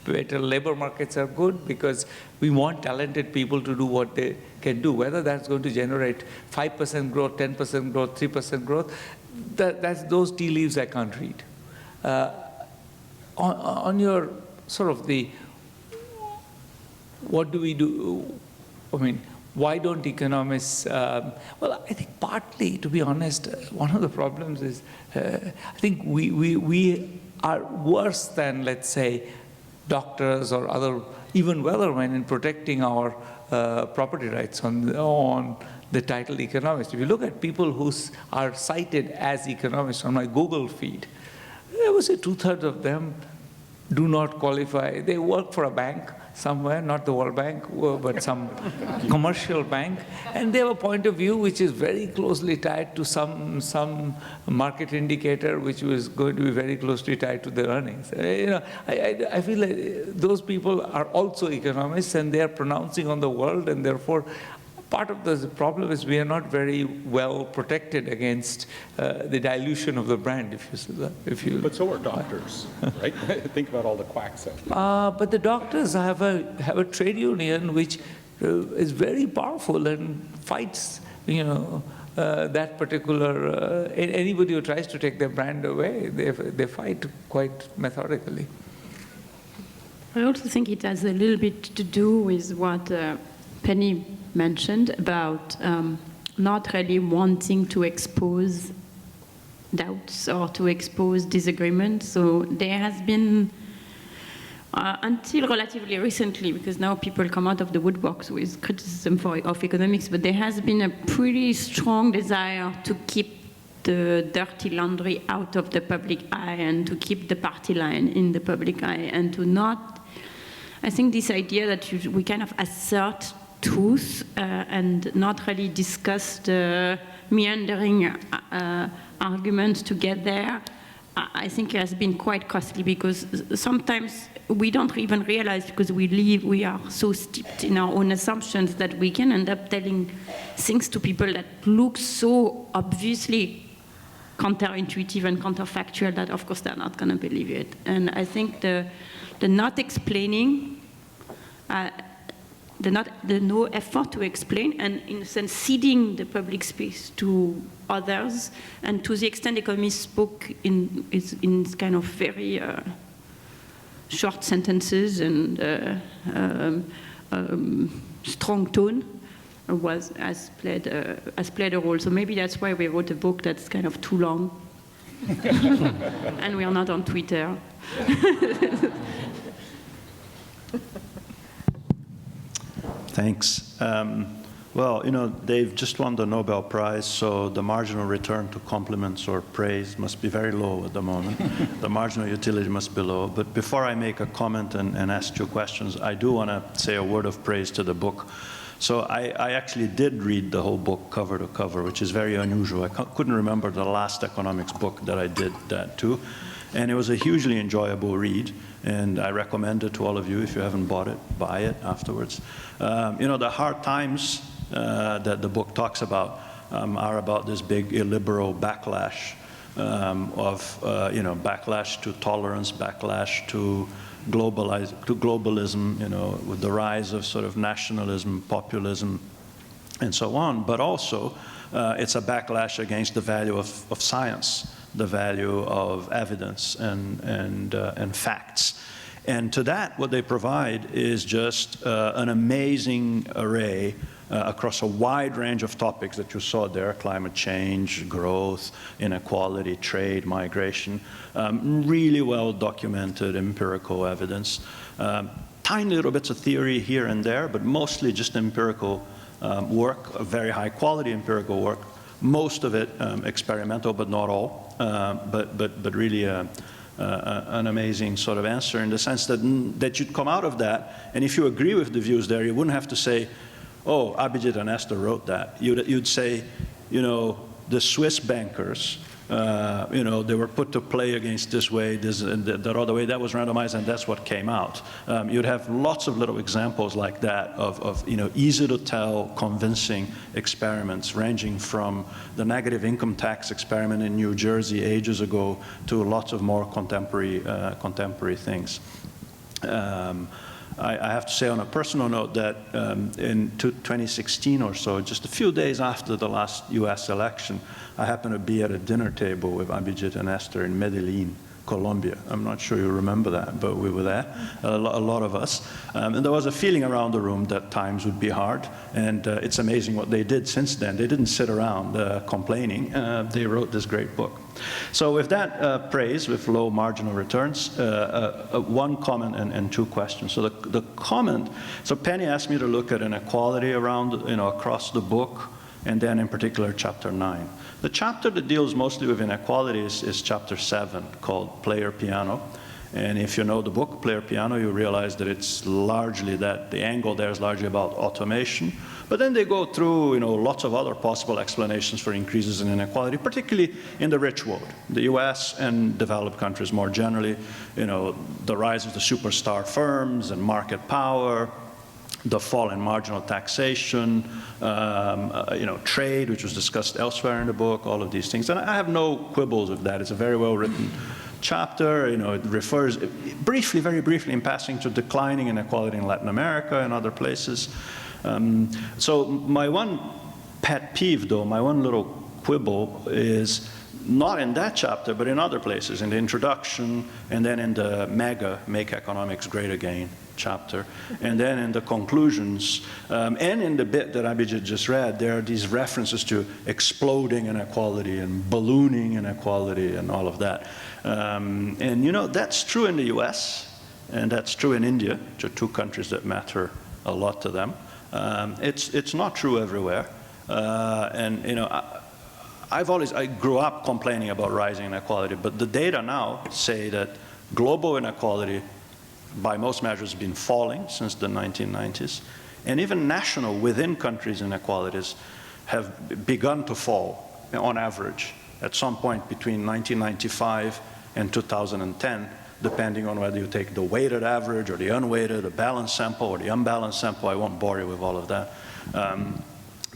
better labor markets are good, because we want talented people to do what they can do. Whether that's going to generate 5% growth, 10% growth, 3% growth, that's those tea leaves I can't read. On your sort of what do we do? Why don't economists, well, I think partly, to be honest, one of the problems is, I think we are worse than, let's say, doctors or other, even weathermen, in protecting our property rights on the title economist. If you look at people who are cited as economists on my Google feed, I would say 2/3 of them do not qualify. They work for a bank somewhere, not the World Bank, but some commercial bank, and they have a point of view which is very closely tied to some market indicator, which was going to be very closely tied to their earnings. I feel like those people are also economists, and they are pronouncing on the world, and therefore part of the problem is we are not very well protected against the dilution of the brand, But so are doctors, right? Think about all the quacks out there. But the doctors have a trade union which is very powerful and fights, that particular, anybody who tries to take their brand away, they fight quite methodically. I also think it has a little bit to do with what Penny mentioned about not really wanting to expose doubts or to expose disagreement. So there has been, until relatively recently, because now people come out of the woodworks with criticism of economics, but there has been a pretty strong desire to keep the dirty laundry out of the public eye and to keep the party line in the public eye and to not, I think this idea that we kind of assert truth and not really discuss the meandering arguments to get there, I think it has been quite costly, because sometimes we don't even realize, because we are so steeped in our own assumptions, that we can end up telling things to people that look so obviously counterintuitive and counterfactual that, of course, they're not going to believe it. And I think the not explaining, the no effort to explain, and in a sense ceding the public space to others, and to the extent Economists book is in kind of very short sentences and strong tone has played a role. So maybe that's why we wrote a book that's kind of too long, and we are not on Twitter. Thanks. Well, you know, they've just won the Nobel Prize, so the marginal return to compliments or praise must be very low at the moment. The marginal utility must be low. But before I make a comment and ask you questions, I do want to say a word of praise to the book. So I actually did read the whole book cover to cover, which is very unusual. I couldn't remember the last economics book that I did that to. And it was a hugely enjoyable read, and I recommend it to all of you. If you haven't bought it, buy it afterwards. You know, the hard times that the book talks about are about this big illiberal backlash you know, backlash to tolerance, backlash to globalism, you know, with the rise of sort of nationalism, populism, and so on. But also, it's a backlash against the value of science, the value of evidence and facts. And to that, what they provide is just an amazing array across a wide range of topics that you saw there: climate change, growth, inequality, trade, migration, really well documented empirical evidence. Tiny little bits of theory here and there, but mostly just empirical work, very high quality empirical work. Most of it experimental, but not all, but really an amazing sort of answer, in the sense that you'd come out of that, and if you agree with the views there, you wouldn't have to say, oh, Abhijit and Esther wrote that. You'd say, you know, the Swiss bankers, you know, they were put to play against this way, this and that other way, that was randomized, and that's what came out. You'd have lots of little examples like that of you know, easy to tell, convincing experiments, ranging from the negative income tax experiment in New Jersey ages ago to lots of more contemporary things. I have to say, on a personal note, that in 2016 or so, just a few days after the last US election, I happened to be at a dinner table with Abhijit and Esther in Medellin, Colombia. I'm not sure you remember that, but we were there, a lot of us. And there was a feeling around the room that times would be hard, and it's amazing what they did since then. They didn't sit around complaining. They wrote this great book. So with that praise, with low marginal returns, one comment and two questions. So the comment, so Penny asked me to look at inequality around, you know, across the book, and then in particular chapter 9. The chapter that deals mostly with inequality is chapter 7, called Player Piano. And if you know the book, Player Piano, you realize that it's largely that, the angle there is largely about automation. But then they go through, you know, lots of other possible explanations for increases in inequality, particularly in the rich world, the US and developed countries more generally. You know, the rise of the superstar firms and market power, the fall in marginal taxation, you know, trade, which was discussed elsewhere in the book, all of these things. And I have no quibbles with that. It's a very well written chapter. You know, it refers briefly, very briefly in passing, to declining inequality in Latin America and other places. So my one pet peeve, though, my one little quibble is not in that chapter, but in other places, in the introduction, and then in the Make Economics Great Again chapter, and then in the conclusions, and in the bit that Abhijit just read, there are these references to exploding inequality and ballooning inequality and all of that. And you know, that's true in the US, and that's true in India, which are two countries that matter a lot to them. It's not true everywhere. And you know, I grew up complaining about rising inequality, but the data now say that global inequality, by most measures, has been falling since the 1990s. And even national, within countries, inequalities have begun to fall on average at some point between 1995 and 2010, depending on whether you take the weighted average or the unweighted, the balanced sample or the unbalanced sample. I won't bore you with all of that.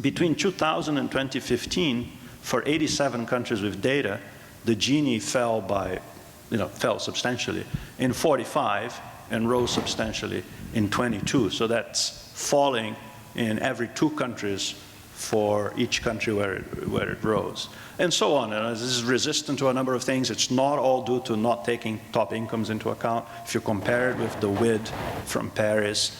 Between 2000 and 2015, for 87 countries with data, the Gini fell substantially in 45 and rose substantially in 22. So that's falling in every 2 countries for each country where it rose, and so on. And this is resistant to a number of things. It's not all due to not taking top incomes into account. If you compare it with the WID from Paris,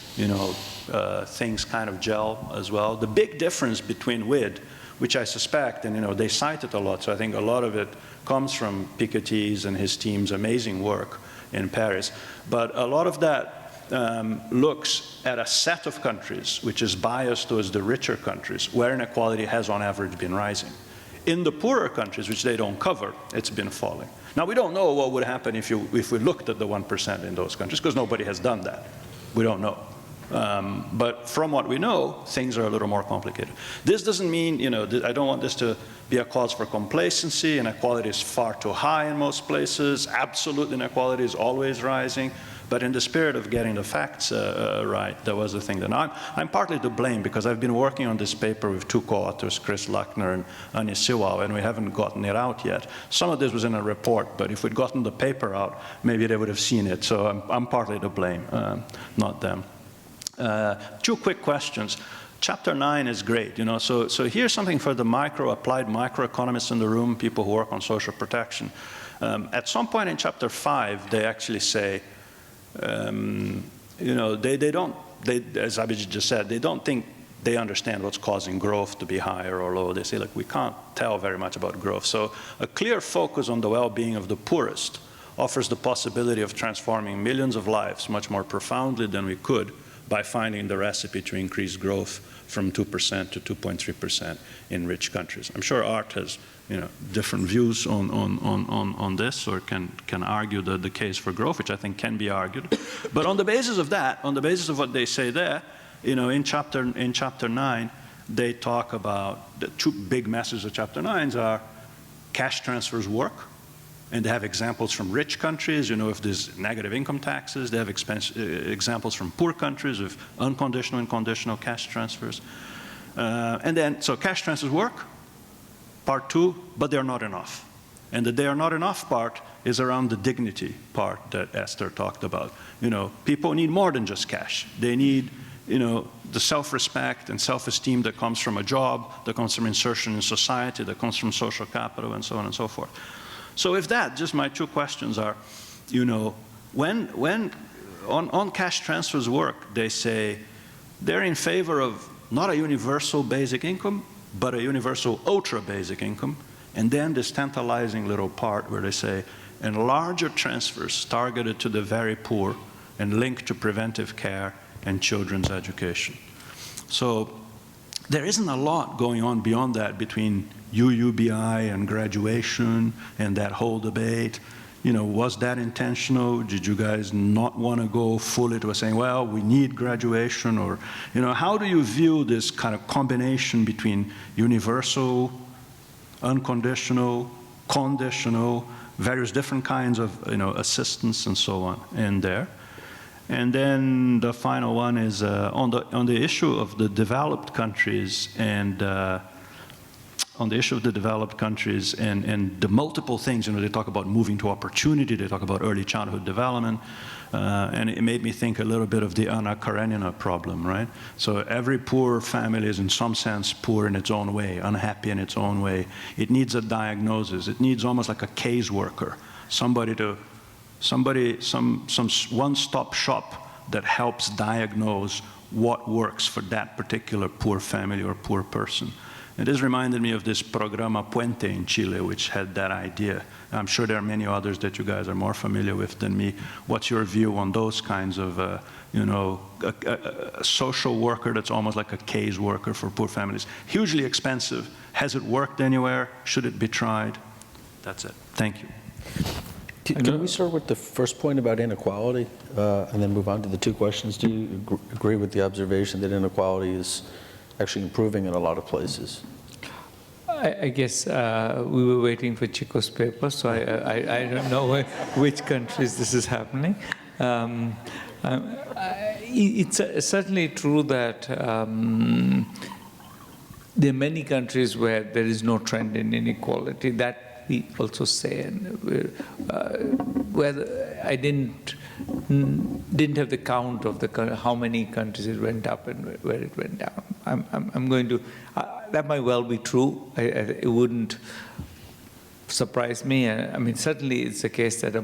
things kind of gel as well. The big difference between WID, which I suspect, and they cite it a lot, so I think a lot of it comes from Piketty's and his team's amazing work in Paris, but a lot of that looks at a set of countries which is biased towards the richer countries, where inequality has on average been rising. In the poorer countries, which they don't cover, it's been falling. Now, we don't know what would happen if we looked at the 1% in those countries, because nobody has done that. We don't know. But from what we know, things are a little more complicated. This doesn't mean, I don't want this to be a cause for complacency. Inequality is far too high in most places. Absolute inequality is always rising. But in the spirit of getting the facts right, that was the thing. That I'm partly to blame, because I've been working on this paper with 2 co-authors, Chris Luckner and Anya Siwal, and we haven't gotten it out yet. Some of this was in a report, but if we'd gotten the paper out, maybe they would have seen it. So I'm partly to blame, not them. 2 quick questions. Chapter 9 is great, so here's something for the applied microeconomists in the room, people who work on social protection. At some point in chapter 5, they actually say, they don't, as Abhijit just said, they don't think they understand what's causing growth to be higher or low. They say, look, we can't tell very much about growth. So a clear focus on the well-being of the poorest offers the possibility of transforming millions of lives much more profoundly than we could by finding the recipe to increase growth from 2% to 2.3% in rich countries. I'm sure Art has different views on this, or can argue the case for growth, which I think can be argued. But on the basis of that, on the basis of what they say there, in chapter 9, they talk about the 2 big messages of chapter 9 are cash transfers work, and they have examples from rich countries, if there's negative income taxes. They have examples from poor countries with unconditional and conditional cash transfers. And then, so cash transfers work, part 2, but they're not enough. And the they are not enough part is around the dignity part that Esther talked about. People need more than just cash. They need, the self-respect and self-esteem that comes from a job, that comes from insertion in society, that comes from social capital, and so on and so forth. So if that, just my 2 questions are, when on cash transfers work, they say they're in favor of not a universal basic income, but a universal ultra basic income, and then this tantalizing little part where they say, and larger transfers targeted to the very poor and linked to preventive care and children's education. So there isn't a lot going on beyond that between UUBI and graduation and that whole debate. Was that intentional? Did you guys not want to go fully to saying, well, we need graduation? Or, how do you view this kind of combination between universal, unconditional, conditional, various different kinds of, assistance and so on in there? And then the final one is on the issue of the developed countries and on the issue of the developed countries and the multiple things, they talk about moving to opportunity, they talk about early childhood development, and it made me think a little bit of the Anna Karenina problem, right? So every poor family is in some sense poor in its own way, unhappy in its own way. It needs a diagnosis. It needs almost like a case worker, some one-stop shop that helps diagnose what works for that particular poor family or poor person. And this reminded me of this Programa Puente in Chile, which had that idea. I'm sure there are many others that you guys are more familiar with than me. What's your view on those kinds of, a social worker that's almost like a case worker for poor families? Hugely expensive. Has it worked anywhere? Should it be tried? That's it. Thank you. Can we start with the first point about inequality and then move on to the 2 questions? Do you agree with the observation that inequality is actually improving in a lot of places? I guess we were waiting for Chico's paper, so I don't know which countries this is happening. It's certainly true that there are many countries where there is no trend in inequality. That we also say, and where I didn't have the count of how many countries it went up and where it went down. I'm going to. That might well be true. It wouldn't surprise me. I mean, certainly it's the case that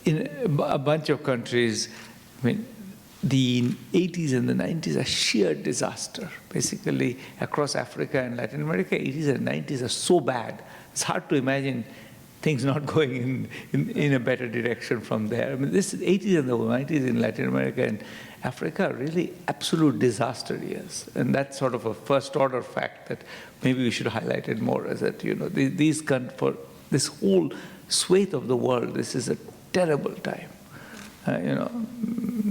in a bunch of countries, I mean, the 80s and the 90s are sheer disaster. Basically, across Africa and Latin America, 80s and 90s are so bad. It's hard to imagine things not going in a better direction from there. I mean, this 80s and the 90s in Latin America and Africa are really absolute disaster years. And that's sort of a first-order fact that maybe we should highlight it more, is that, for this whole swathe of the world, this is a terrible time.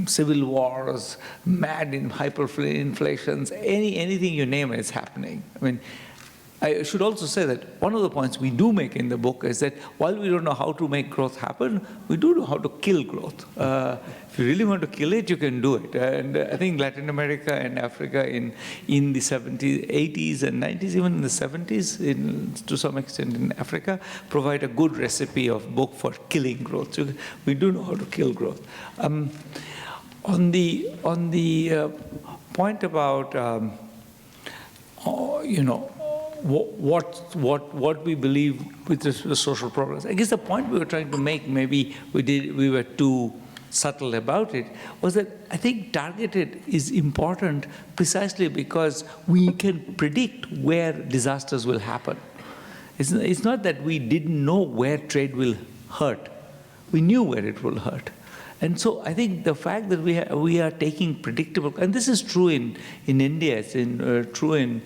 Civil wars, mad in hyperinflations, anything you name it is happening. I mean, I should also say that one of the points we do make in the book is that while we don't know how to make growth happen, we do know how to kill growth. If you really want to kill it, you can do it. And I think Latin America and Africa in the 70s, 80s and 90s, even in the 70s, to some extent in Africa, provide a good recipe of book for killing growth. So we do know how to kill growth. On the point about what we believe with the social progress. I guess the point we were trying to make, maybe we were too subtle about it, was that I think targeted is important precisely because we can predict where disasters will happen. It's not that we didn't know where trade will hurt. We knew where it will hurt. And so I think the fact that we are taking predictable, and this is true in India, it's true in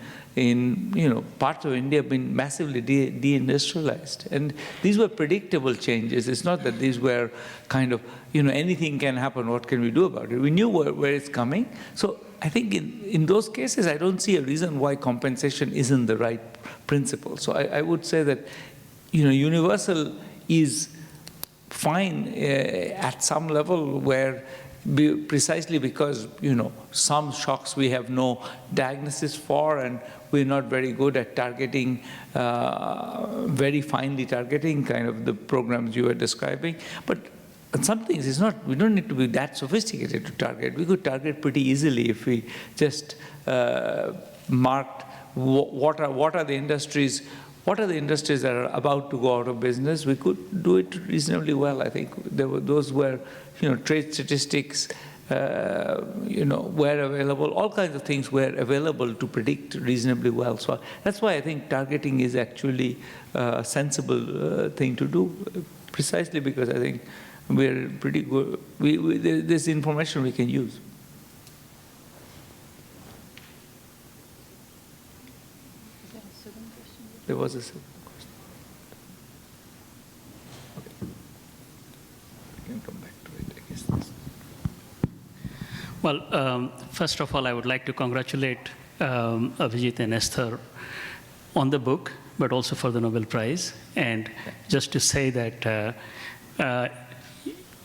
parts of India have been massively deindustrialized. And these were predictable changes. It's not that these were kind of, anything can happen, what can we do about it? We knew where it's coming. So I think in those cases, I don't see a reason why compensation isn't the right principle. So I would say that, universal is fine at some level where precisely because, some shocks we have no diagnosis for and we're not very good at targeting, very finely targeting kind of the programs you were describing. But some things it's not, we don't need to be that sophisticated to target. We could target pretty easily if we just marked what are the industries that are about to go out of business. We could do it reasonably well. I think those were, trade statistics, were available. All kinds of things were available to predict reasonably well. So that's why I think targeting is actually a sensible thing to do, precisely because I think we're pretty good. There's information we can use. There was a second question. Okay. We can come back to it, I guess. Well, first of all, I would like to congratulate Abhijit and Esther on the book, but also for the Nobel Prize. And just to say that,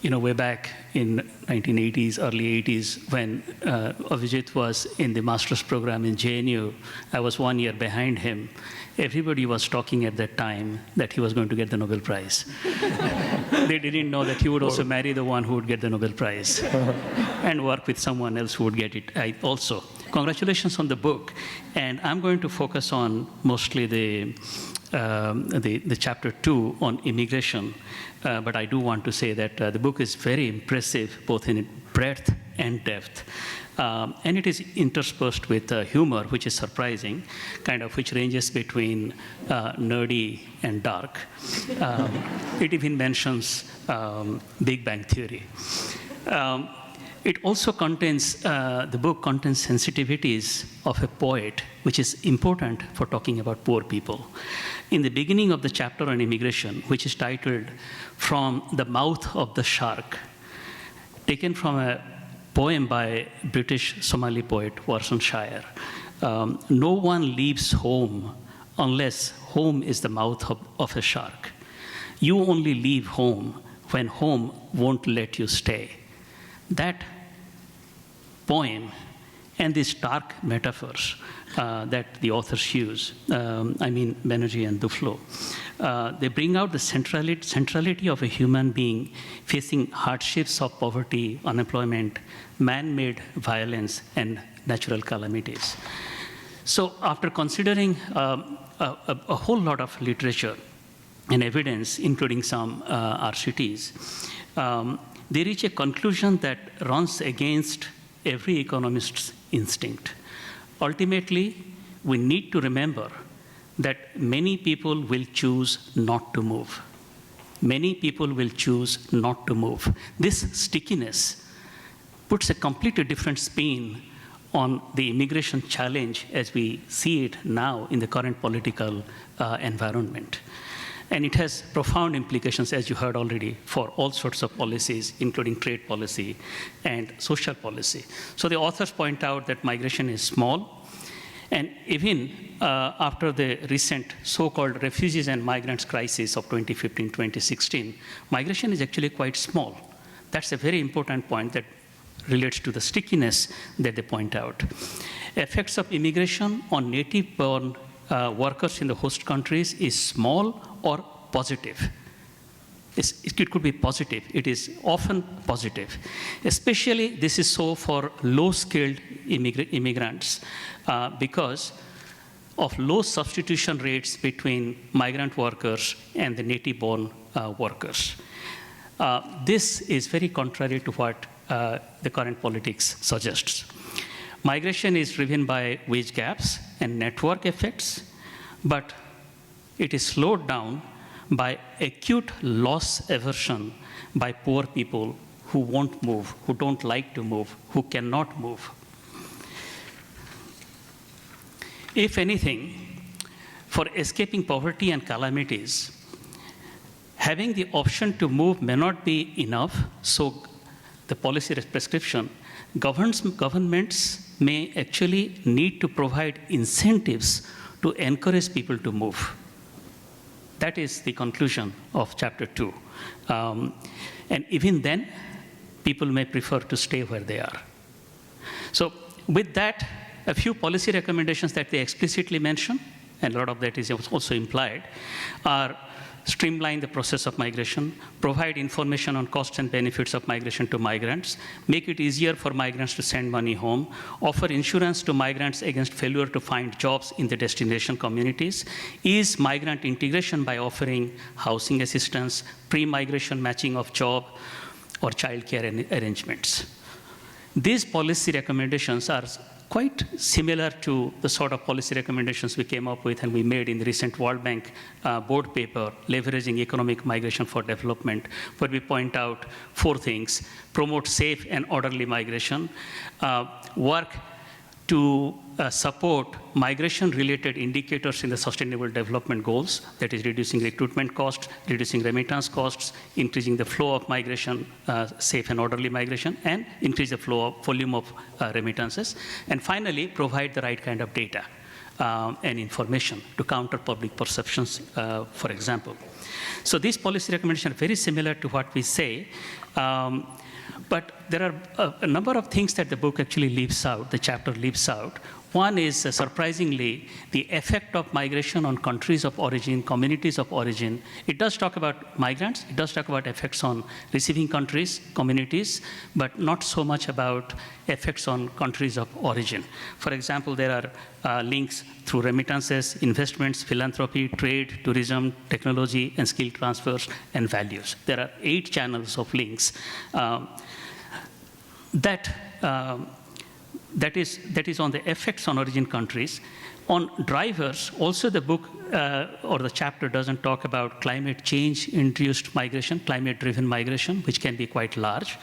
way back in 1980s, early 80s, when Abhijit was in the master's program in JNU, I was 1 year behind him. Everybody was talking at that time that he was going to get the Nobel Prize. They didn't know that he would also marry the one who would get the Nobel Prize and work with someone else who would get it also. Congratulations on the book. And I'm going to focus on mostly the chapter 2 on immigration. But I do want to say that the book is very impressive, both in breadth and depth. And it is interspersed with humor, which is surprising, which ranges between nerdy and dark. It even mentions Big Bang Theory. It also contains, the book contains sensitivities of a poet, which is important for talking about poor people. In the beginning of the chapter on immigration, which is titled From the Mouth of the Shark, taken from a poem by British Somali poet Warsan Shire. No one leaves home unless home is the mouth of a shark. You only leave home when home won't let you stay. That poem and the stark metaphors that the authors use, Banerjee and Duflo, they bring out the centrality of a human being facing hardships of poverty, unemployment, man-made violence, and natural calamities. So after considering a whole lot of literature and evidence, including some RCTs, they reach a conclusion that runs against every economist's instinct. Ultimately, we need to remember that many people will choose not to move. Many people will choose not to move. This stickiness puts a completely different spin on the immigration challenge as we see it now in the current political environment. And it has profound implications, as you heard already, for all sorts of policies, including trade policy and social policy. So the authors point out that migration is small, and even after the recent so-called refugees and migrants crisis of 2015-2016, migration is actually quite small. That's a very important point that relates to the stickiness that they point out. Effects of immigration on native-born workers in the host countries is small or positive. It could be positive. It is often positive. Especially this is so for low-skilled immigrants because of low substitution rates between migrant workers and the native-born workers. This is very contrary to what the current politics suggests. Migration is driven by wage gaps and network effects, but it is slowed down by acute loss aversion by poor people who won't move, who don't like to move, who cannot move. If anything, for escaping poverty and calamities, having the option to move may not be enough, so the policy prescription, governments may actually need to provide incentives to encourage people to move. That is the conclusion of chapter 2. And even then, people may prefer to stay where they are. So with that, a few policy recommendations that they explicitly mention, and a lot of that is also implied, are streamline the process of migration, provide information on costs and benefits of migration to migrants, make it easier for migrants to send money home, offer insurance to migrants against failure to find jobs in the destination communities, ease migrant integration by offering housing assistance, pre-migration matching of job, or childcare arrangements. These policy recommendations are quite similar to the sort of policy recommendations we came up with and we made in the recent World Bank board paper, Leveraging Economic Migration for Development, where we point out 4 things: promote safe and orderly migration, work to support migration-related indicators in the Sustainable Development Goals, that is reducing recruitment costs, reducing remittance costs, increasing the flow of migration, safe and orderly migration, and increase the volume of remittances. And finally, provide the right kind of data and information to counter public perceptions, for example. So these policy recommendations are very similar to what we say. But there are a number of things that the book actually leaves out, the chapter leaves out. One is, surprisingly, the effect of migration on countries of origin, communities of origin. It does talk about migrants, it does talk about effects on receiving countries, communities, but not so much about effects on countries of origin. For example, there are links through remittances, investments, philanthropy, trade, tourism, technology, and skill transfers, and values. There are 8 channels of links that is on the effects on origin countries. On drivers, also the book or the chapter doesn't talk about climate change-induced migration, climate-driven migration, which can be quite large.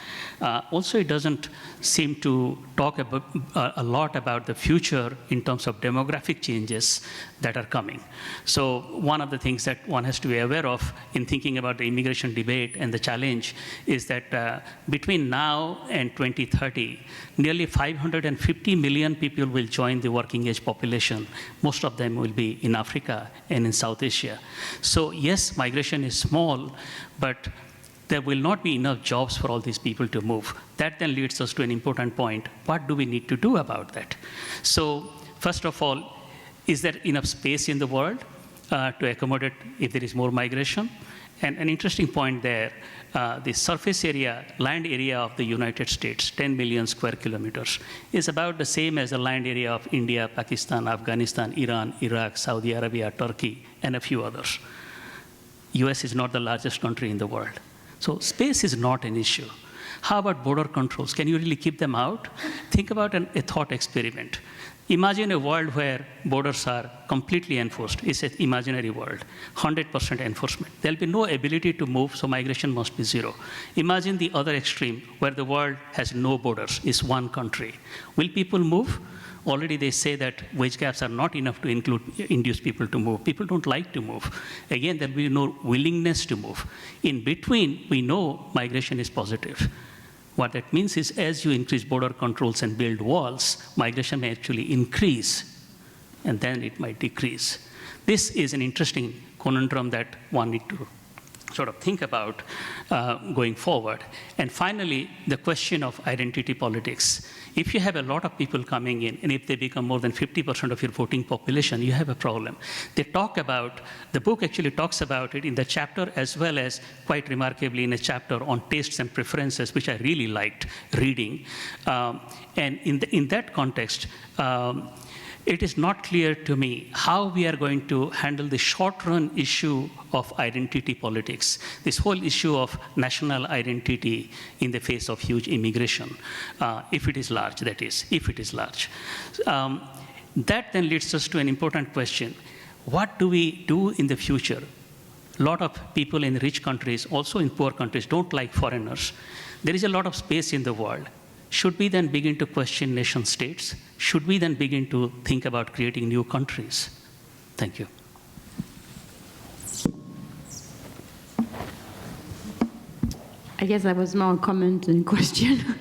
Also, it doesn't seem to talk about, a lot about the future in terms of demographic changes that are coming. So one of the things that one has to be aware of in thinking about the immigration debate and the challenge is that between now and 2030, nearly 550 million people will join the working age population. Most of them will be in Africa and in South Asia. So yes, migration is small, but there will not be enough jobs for all these people to move. That then leads us to an important point. What do we need to do about that? So first of all, is there enough space in the world to accommodate if there is more migration? And an interesting point there, the surface area, land area of the United States, 10 million square kilometers, is about the same as the land area of India, Pakistan, Afghanistan, Iran, Iraq, Saudi Arabia, Turkey, and a few others. US is not the largest country in the world. So space is not an issue. How about border controls? Can you really keep them out? Think about a thought experiment. Imagine a world where borders are completely enforced. It's an imaginary world, 100% enforcement. There'll be no ability to move, so migration must be zero. Imagine the other extreme, where the world has no borders, it's one country. Will people move? Already they say that wage gaps are not enough to induce people to move. People don't like to move. Again, there'll be no willingness to move. In between, we know migration is positive. What that means is as you increase border controls and build walls, migration may actually increase, and then it might decrease. This is an interesting conundrum that one needs to sort of think about going forward. And finally, the question of identity politics. If you have a lot of people coming in, and if they become more than 50% of your voting population, you have a problem. They talk about, the book actually talks about it in the chapter, as well as quite remarkably in a chapter on tastes and preferences, which I really liked reading. And in that context, it is not clear to me how we are going to handle the short-run issue of identity politics, this whole issue of national identity in the face of huge immigration, if it is large, that is, if it is large. That then leads us to an important question. What do we do in the future? A lot of people in rich countries, also in poor countries, don't like foreigners. There is a lot of space in the world. Should we then begin to question nation states? Should we then begin to think about creating new countries? Thank you. I guess that was more a comment than a question.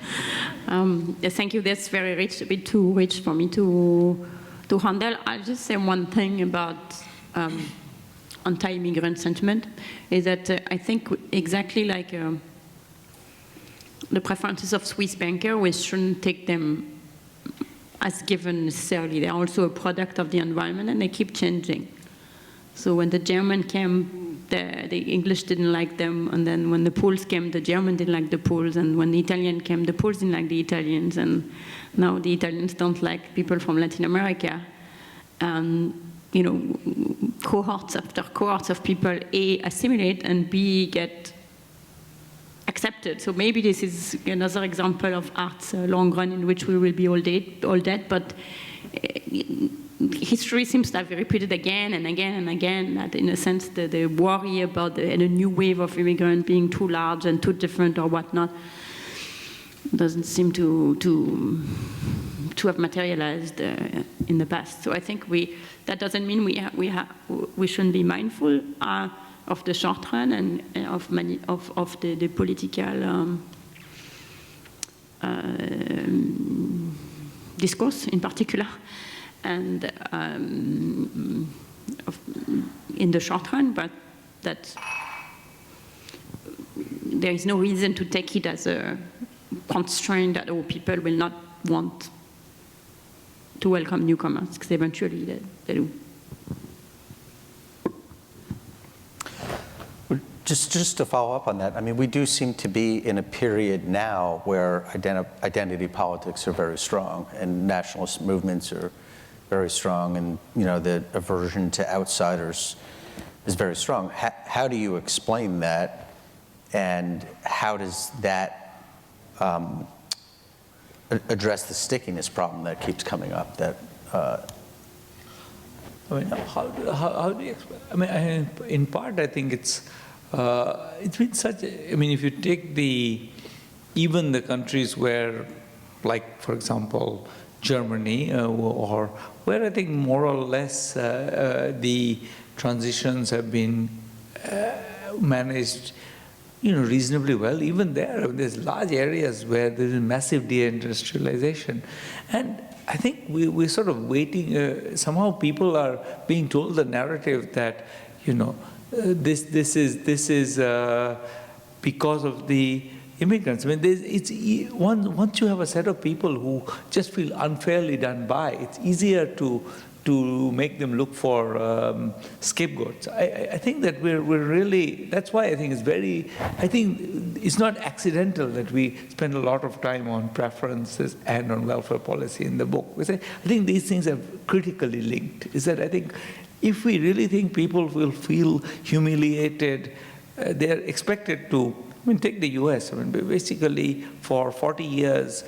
Yes, thank you. That's very rich, a bit too rich for me to handle. I'll just say one thing about anti-immigrant sentiment, is that I think exactly like the preferences of Swiss bankers, we shouldn't take them as given necessarily. They're also a product of the environment, and they keep changing. So when the German came, the English didn't like them, and then when the Poles came, the German didn't like the Poles, and when the Italian came, the Poles didn't like the Italians, and now the Italians don't like people from Latin America. And you know, cohorts after cohorts of people, A, assimilate, and B, get accepted. So maybe this is another example of art's long run in which we will be all dead, but history seems to have repeated again and again and again, that in a sense the worry about a new wave of immigrants being too large and too different or whatnot doesn't seem to have materialized in the past. So I think that doesn't mean we shouldn't be mindful of the short run and of the political discourse in particular, and in the short run, but that there is no reason to take it as a constraint that all people will not want to welcome newcomers, because eventually they do. Just to follow up on that, I mean, we do seem to be in a period now where identity politics are very strong, and nationalist movements are very strong, and you know, the aversion to outsiders is very strong. How do you explain that, and how does that address the stickiness problem that keeps coming up? That I mean, how do you explain? I mean, in part, I think it's been such. I mean, if you take even the countries where, like for example, Germany, or where I think more or less the transitions have been managed, you know, reasonably well. Even there's large areas where there is massive deindustrialization, and I think we're sort of waiting. Somehow people are being told the narrative that, you know, this is because of the immigrants. I mean, once you have a set of people who just feel unfairly done by, it's easier to make them look for scapegoats. I think that we're really, that's why I think it's not accidental that we spend a lot of time on preferences and on welfare policy in the book. I think these things are critically linked. Is that I think if we really think people will feel humiliated, they're expected to, take the US. Basically for 40 years,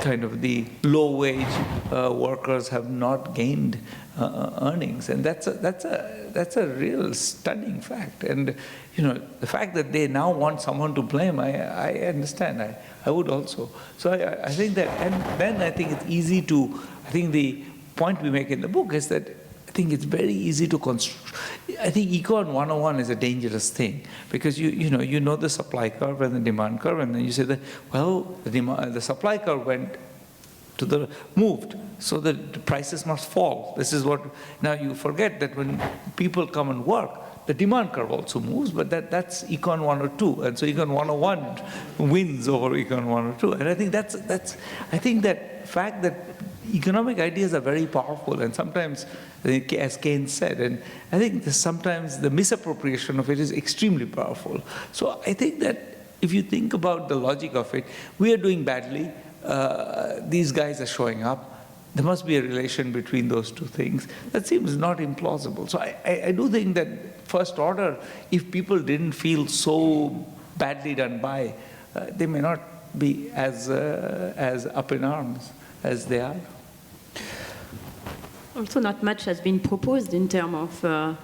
kind of the low-wage workers have not gained earnings, and that's a real stunning fact. And the fact that they now want someone to blame, I understand. I would also. So I think that, and then I think it's easy to. I think the point we make in the book is that I think it's very easy to construct. I think Econ 101 is a dangerous thing because you know the supply curve and the demand curve, and then you say that, well, the supply curve moved, so the prices must fall. This is what, now you forget that when people come and work, the demand curve also moves, but that's Econ 102, and so Econ 101 wins over Econ 102. And I think I think that fact that economic ideas are very powerful, and sometimes, as Keynes said, and I think sometimes the misappropriation of it is extremely powerful. So I think that if you think about the logic of it, we are doing badly, these guys are showing up, there must be a relation between those two things. That seems not implausible. So I do think that first order, if people didn't feel so badly done by, they may not be as up in arms as they are. Also, not much has been proposed in terms of a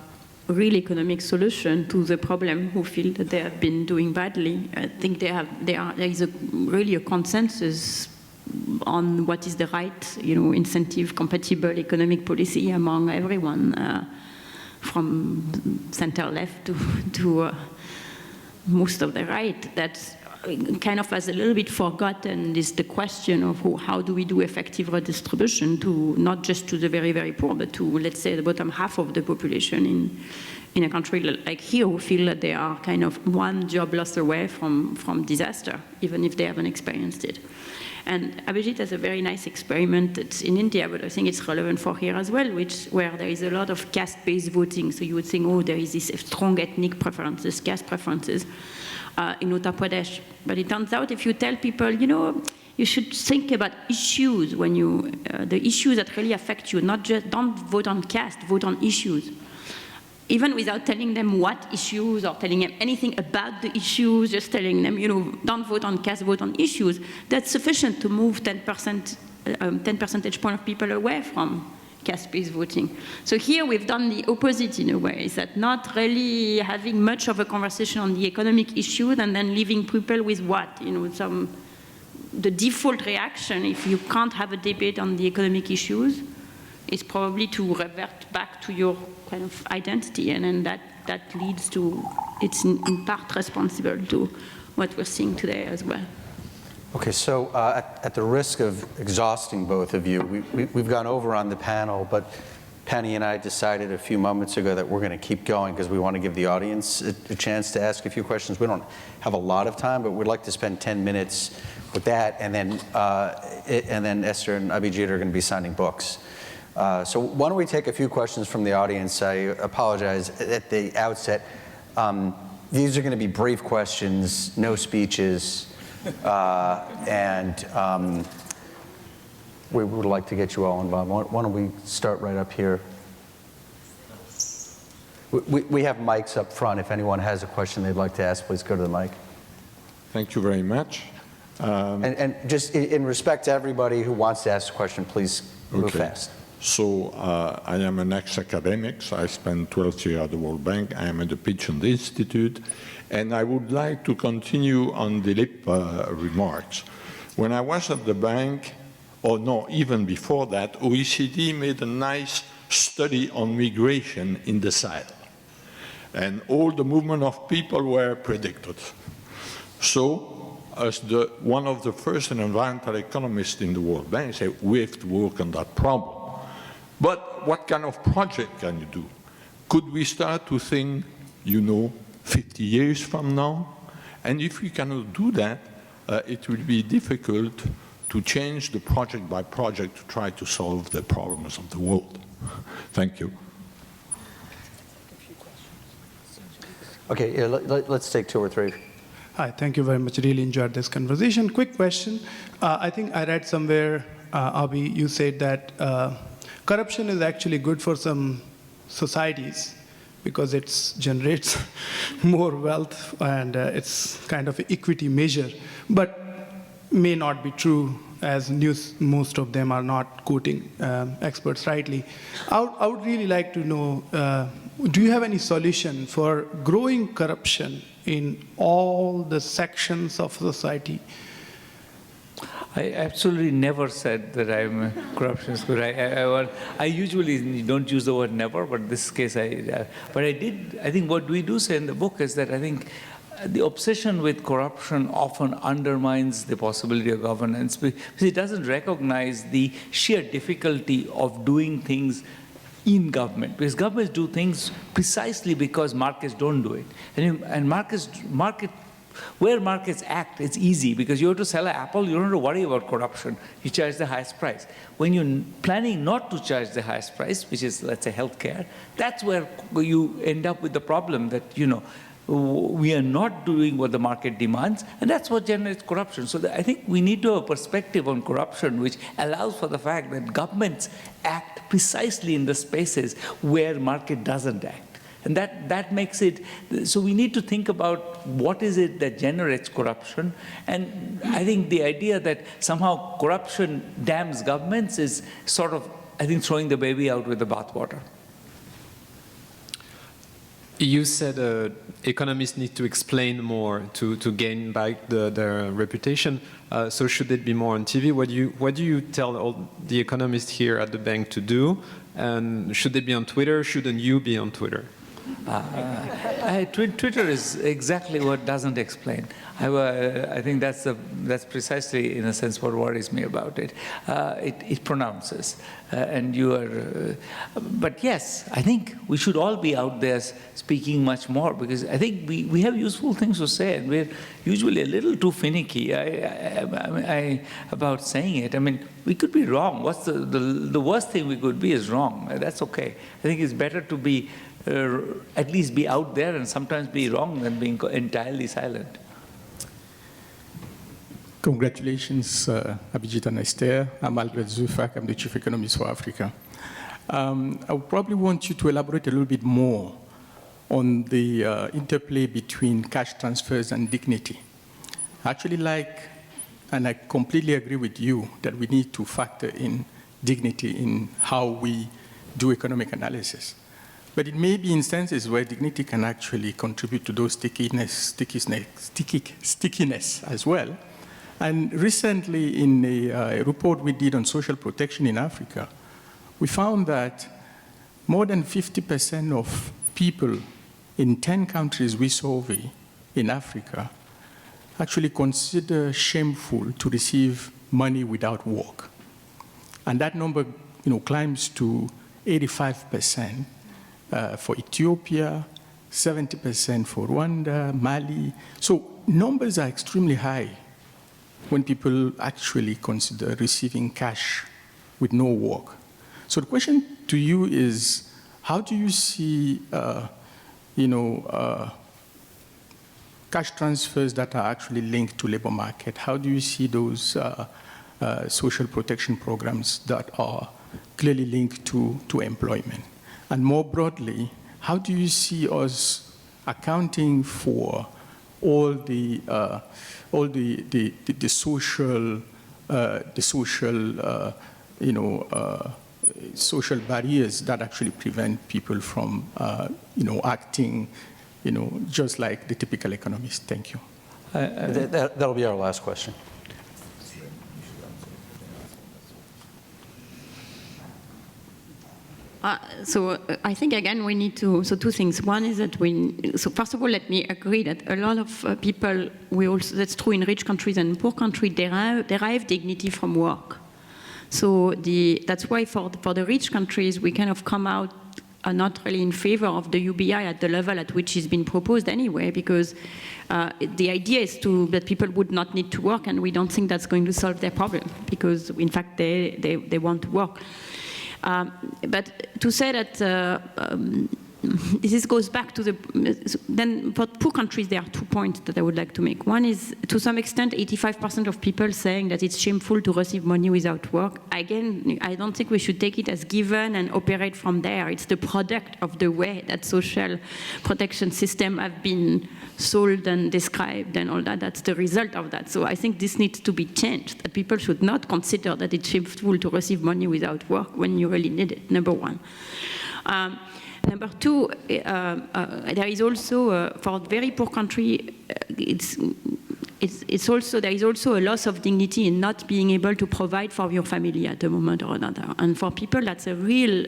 real economic solution to the problem who feel that they have been doing badly. I think there is really a consensus on what is the right, incentive compatible economic policy among everyone, from center left to most of the right. That's kind of has a little bit forgotten is the question of how do we do effective redistribution to not just to the very, very poor, but to, let's say, the bottom half of the population in a country like here who feel that they are kind of one job loss away from disaster, even if they haven't experienced it. And Abhijit has a very nice experiment that's in India, but I think it's relevant for here as well, where there is a lot of caste-based voting. So you would think, oh, there is this strong ethnic preferences, caste preferences in Uttar Pradesh. But it turns out if you tell people, you should think about issues when the issues that really affect you, not just, don't vote on caste, vote on issues. Even without telling them what issues or telling them anything about the issues, just telling them, don't vote on caste, vote on issues, that's sufficient to move 10 percentage point of people away from caste-based voting. So here we've done the opposite in a way, is that not really having much of a conversation on the economic issues and then leaving people with what? The default reaction, if you can't have a debate on the economic issues, is probably to revert back to your kind of identity, and then that leads to, it's in part responsible to what we're seeing today as well. Okay, so at the risk of exhausting both of you, we've gone over on the panel, but Penny and I decided a few moments ago that we're going to keep going because we want to give the audience a chance to ask a few questions. We don't have a lot of time, but we'd like to spend 10 minutes with that, and then Esther and Abhijit are going to be signing books. So why don't we take a few questions from the audience? I apologize at the outset. These are going to be brief questions, no speeches, and we would like to get you all involved. Why don't we start right up here? We have mics up front. If anyone has a question they'd like to ask, please go to the mic. Thank you very much. And just in respect to everybody who wants to ask a question, please move fast. So I am an ex-academic, so I spent 12 years at the World Bank. I am at the Pitchend Institute, and I would like to continue on the lip remarks. When I was at the bank, or no, even before that, OECD made a nice study on migration in the Sahel. And all the movement of people were predicted. So, as one of the first environmental economists in the World Bank, said, we have to work on that problem. But what kind of project can you do? Could we start to think, 50 years from now, And if we cannot do that, it will be difficult to change the project by project to try to solve the problems of the world. Thank you. Okay, yeah, let's take 2 or 3. Hi, thank you very much. Really enjoyed this conversation. Quick question. I think I read somewhere, Abhi, you said that corruption is actually good for some societies because it generates more wealth and it's kind of an equity measure, but may not be true, as most of them are not quoting experts rightly. I would really like to know, do you have any solution for growing corruption in all the sections of society? I absolutely never said that I'm a corruptionist. I usually don't use the word never, but in this case but I did. I think what we do say in the book is that I think the obsession with corruption often undermines the possibility of governance because it doesn't recognize the sheer difficulty of doing things in government, because governments do things precisely because markets don't do it. And where markets act, it's easy because you have to sell an apple, you don't have to worry about corruption. You charge the highest price. When you're planning not to charge the highest price, which is, let's say, healthcare, that's where you end up with the problem that, we are not doing what the market demands, and that's what generates corruption. So I think we need to have a perspective on corruption which allows for the fact that governments act precisely in the spaces where market doesn't act. And that makes it, so we need to think about what is it that generates corruption. And I think the idea that somehow corruption damns governments is sort of, I think, throwing the baby out with the bathwater. You said economists need to explain more to gain back their reputation. So should it be more on TV? What do you tell all the economists here at the bank to do? And should they be on Twitter? Shouldn't you be on Twitter? Twitter is exactly what doesn't explain. I think that's precisely, in a sense, what worries me about it. It pronounces, and you are. But yes, I think we should all be out there speaking much more, because I think we have useful things to say, and we're usually a little too finicky about saying it. I mean, we could be wrong. What's the worst thing we could be is wrong. That's okay. I think it's better to be. At least be out there and sometimes be wrong than being entirely silent. Congratulations, Abhijit and Esther. I'm Albert Zufak. I'm the Chief Economist for Africa. I would probably want you to elaborate a little bit more on the interplay between cash transfers and dignity. I actually and I completely agree with you that we need to factor in dignity in how we do economic analysis. But it may be instances where dignity can actually contribute to those stickiness as well. And recently, in a report we did on social protection in Africa, we found that more than 50% of people in 10 countries we survey in Africa actually consider shameful to receive money without work. And that number climbs to 85%. For Ethiopia, 70% for Rwanda, Mali. So numbers are extremely high when people actually consider receiving cash with no work. So the question to you is, how do you see, cash transfers that are actually linked to labor market? How do you see those social protection programs that are clearly linked to employment? And more broadly, how do you see us accounting for all the social barriers that actually prevent people from acting just like the typical economist? Thank you. That'll be our last question. So I think, again, we need to, so two things. One is that so first of all, let me agree that a lot of people, that's true in rich countries and poor countries, derive dignity from work. So that's why for the rich countries, we kind of come out are not really in favor of the UBI at the level at which it's been proposed anyway, because the idea is that people would not need to work, and we don't think that's going to solve their problem, because in fact they want to work. But to say that this goes back to then for poor countries, there are 2 points that I would like to make. One is, to some extent, 85% of people saying that it's shameful to receive money without work. Again, I don't think we should take it as given and operate from there. It's the product of the way that social protection systems have been sold and described and all that. That's the result of that. So I think this needs to be changed, that people should not consider that it's shameful to receive money without work when you really need it, number one. Number two, there is also, for a very poor country, there is also a loss of dignity in not being able to provide for your family at a moment or another. And for people, that's a real,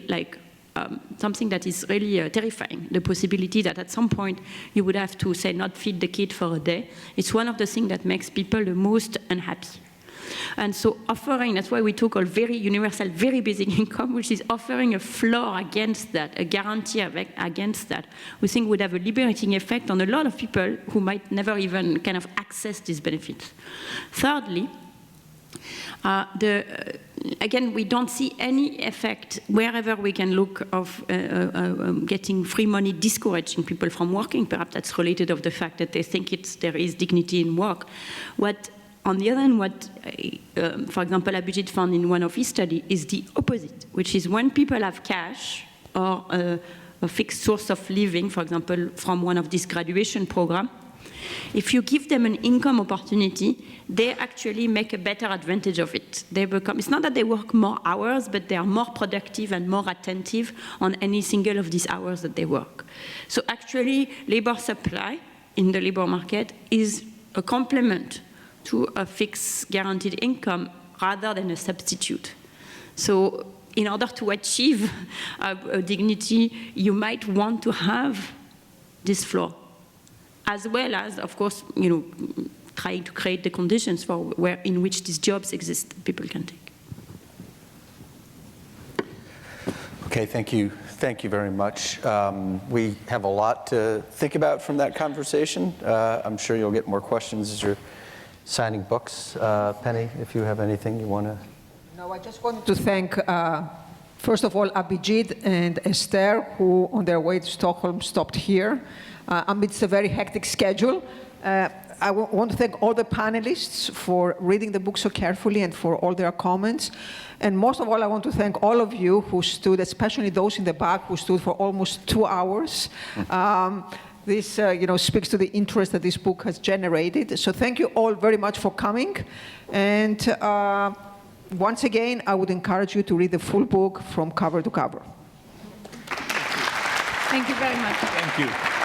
something that is really terrifying, the possibility that at some point you would have to, say, not feed the kid for a day. It's one of the things that makes people the most unhappy. And so offering, that's why we talk of very universal, very basic income, which is offering a floor against that, a guarantee against that, we think would have a liberating effect on a lot of people who might never even kind of access these benefits. Thirdly, again, we don't see any effect wherever we can look of getting free money discouraging people from working. Perhaps that's related to the fact that they think there is dignity in work. On the other hand, for example, Abhijit found in one of his studies is the opposite, which is when people have cash or a fixed source of living, for example, from one of these graduation programs, if you give them an income opportunity, they actually make a better advantage of it. It's not that they work more hours, but they are more productive and more attentive on any single of these hours that they work. So actually, labor supply in the labor market is a complement to a fixed guaranteed income rather than a substitute. So in order to achieve dignity, you might want to have this floor, as well as, of course, trying to create the conditions for in which these jobs exist, people can take. Okay, thank you. Thank you very much. We have a lot to think about from that conversation. I'm sure you'll get more questions as you're signing books. Penny, if you have anything you want to... No, I just wanted to thank, first of all, Abhijit and Esther, who on their way to Stockholm stopped here amidst a very hectic schedule. I want to thank all the panelists for reading the book so carefully and for all their comments. And most of all, I want to thank all of you who stood, especially those in the back who stood for almost 2 hours. This speaks to the interest that this book has generated. So thank you all very much for coming. And once again, I would encourage you to read the full book from cover to cover. Thank you very much. Thank you.